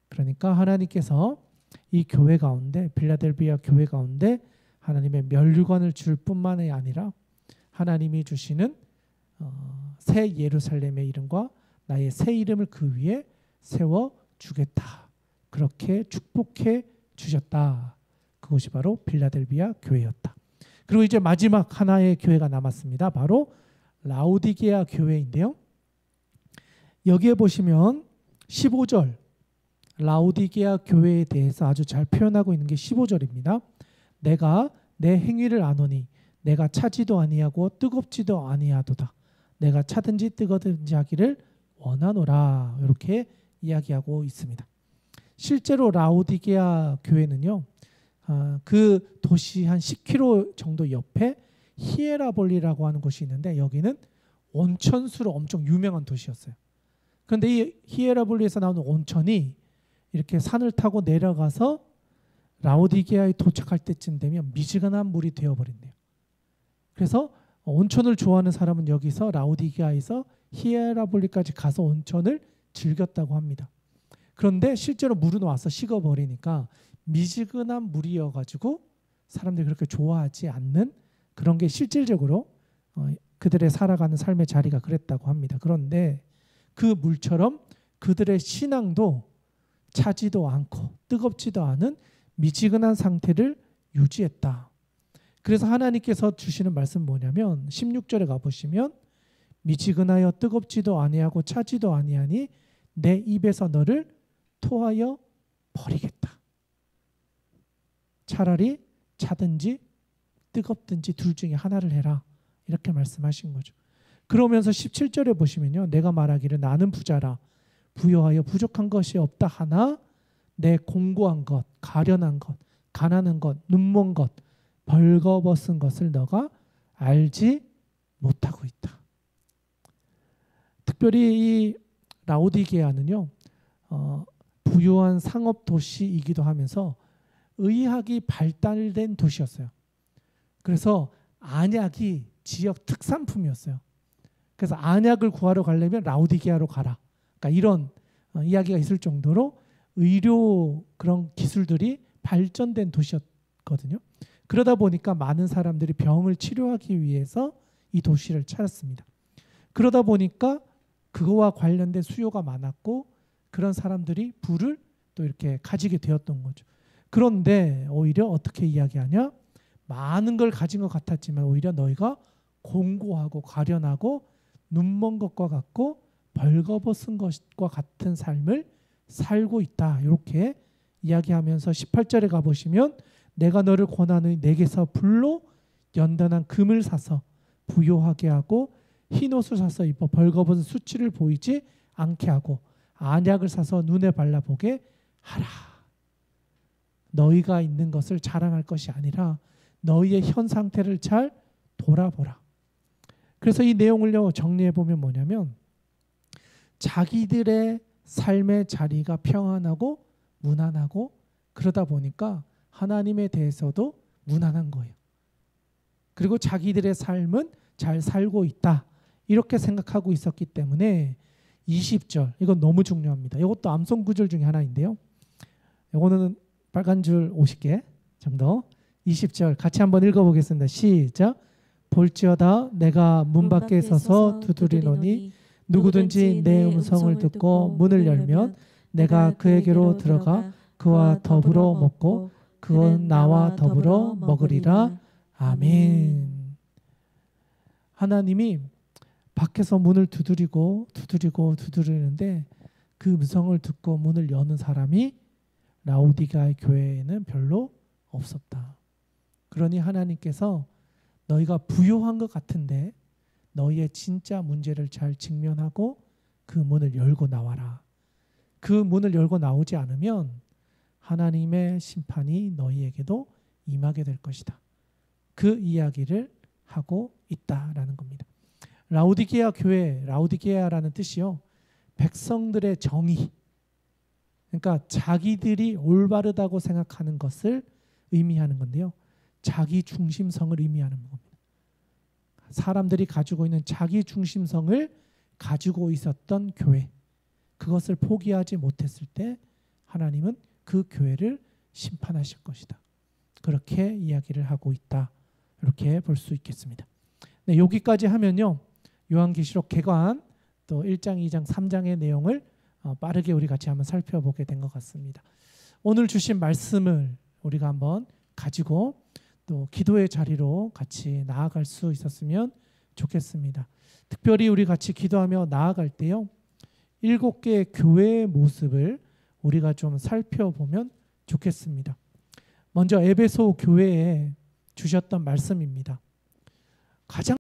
그러니까 하나님께서 이 교회 가운데, 빌라델비아 교회 가운데 하나님의 면류관을 줄 뿐만이 아니라 하나님이 주시는 새 예루살렘의 이름과 나의 새 이름을 그 위에 세워 주겠다. 그렇게 축복해 주셨다. 그것이 바로 빌라델비아 교회였다. 그리고 이제 마지막 하나의 교회가 남았습니다. 바로 라오디게아 교회인데요. 여기에 보시면 15절, 라오디게아 교회에 대해서 아주 잘 표현하고 있는 게 15절입니다. 내가 내 행위를 아노니 내가 차지도 아니하고 뜨겁지도 아니하도다. 내가 차든지 뜨거든지 하기를 원하노라. 이렇게 이야기하고 있습니다. 실제로 라오디게아 교회는요, 그 도시 한 10km 정도 옆에 히에라볼리라고 하는 곳이 있는데 여기는 온천수로 엄청 유명한 도시였어요. 그런데 이 히에라볼리에서 나오는 온천이 이렇게 산을 타고 내려가서 라오디게아에 도착할 때쯤 되면 미지근한 물이 되어버린대요. 그래서 온천을 좋아하는 사람은 여기서 라오디게아에서 히에라볼리까지 가서 온천을 즐겼다고 합니다. 그런데 실제로 물은 와서 식어버리니까 미지근한 물이어가지고 사람들이 그렇게 좋아하지 않는 그런 게 실질적으로 그들의 살아가는 삶의 자리가 그랬다고 합니다. 그런데 그 물처럼 그들의 신앙도 차지도 않고 뜨겁지도 않은 미지근한 상태를 유지했다. 그래서 하나님께서 주시는 말씀은 뭐냐면 16절에 가보시면 미지근하여 뜨겁지도 아니하고 차지도 아니하니 내 입에서 너를 토하여 버리겠다. 차라리 차든지 뜨겁든지 둘 중에 하나를 해라. 이렇게 말씀하신 거죠. 그러면서 17절에 보시면요. 내가 말하기를 나는 부자라 부여하여 부족한 것이 없다 하나 내 공고한 것, 가련한 것, 가난한 것, 눈먼 것, 벌거벗은 것을 너가 알지 못하고 있다. 특별히 이 라오디게아는요. 부유한 상업 도시이기도 하면서 의학이 발달된 도시였어요. 그래서 안약이 지역 특산품이었어요. 그래서 안약을 구하러 가려면 라오디게아로 가라. 그러니까 이런 이야기가 있을 정도로 의료 그런 기술들이 발전된 도시였거든요. 그러다 보니까 많은 사람들이 병을 치료하기 위해서 이 도시를 찾았습니다. 그러다 보니까 그거와 관련된 수요가 많았고 그런 사람들이 부를 또 이렇게 가지게 되었던 거죠. 그런데 오히려 어떻게 이야기하냐? 많은 걸 가진 것 같았지만 오히려 너희가 공고하고 가련하고 눈먼 것과 같고 벌거벗은 것과 같은 삶을 살고 있다. 이렇게 이야기하면서 18절에 가보시면 내가 너를 권하노니 내게서 불로 연단한 금을 사서 부요하게 하고 흰옷을 사서 입어 벌거벗은 수치를 보이지 않게 하고 안약을 사서 눈에 발라보게 하라. 너희가 있는 것을 자랑할 것이 아니라 너희의 현 상태를 잘 돌아보라. 그래서 이 내용을요 정리해 보면 뭐냐면 자기들의 삶의 자리가 평안하고 무난하고 그러다 보니까 하나님에 대해서도 무난한 거예요. 그리고 자기들의 삶은 잘 살고 있다. 이렇게 생각하고 있었기 때문에 20절 이건 너무 중요합니다. 이것도 암송 구절 중에 하나인데요. 이거는 빨간 줄 50개 정도. 20절 같이 한번 읽어보겠습니다. 시작. 볼지어다 내가 문 밖에 서서 두드리노니 누구든지 내 음성을 듣고 문을 열면 내가 그에게로 들어가 그와 더불어 먹고 그는 나와 더불어 먹으리라. 아멘. 하나님이 밖에서 문을 두드리는데 그 음성을 듣고 문을 여는 사람이 라오디게아 교회에는 별로 없었다. 그러니 하나님께서 너희가 부요한 것 같은데 너희의 진짜 문제를 잘 직면하고 그 문을 열고 나와라. 그 문을 열고 나오지 않으면 하나님의 심판이 너희에게도 임하게 될 것이다. 그 이야기를 하고 있다라는 겁니다. 라오디게아 교회, 라오디게아라는 뜻이요. 백성들의 정의, 그러니까 자기들이 올바르다고 생각하는 것을 의미하는 건데요. 자기 중심성을 의미하는 겁니다. 사람들이 가지고 있는 자기 중심성을 가지고 있었던 교회, 그것을 포기하지 못했을 때 하나님은 그 교회를 심판하실 것이다. 그렇게 이야기를 하고 있다. 이렇게 볼 수 있겠습니다. 네, 여기까지 하면요. 요한계시록 개관 또 1장, 2장, 3장의 내용을 빠르게 우리 같이 한번 살펴보게 된 것 같습니다. 오늘 주신 말씀을 우리가 한번 가지고 또 기도의 자리로 같이 나아갈 수 있었으면 좋겠습니다. 특별히 우리 같이 기도하며 나아갈 때요. 7개의 교회의 모습을 우리가 좀 살펴보면 좋겠습니다. 먼저 에베소 교회에 주셨던 말씀입니다. 가장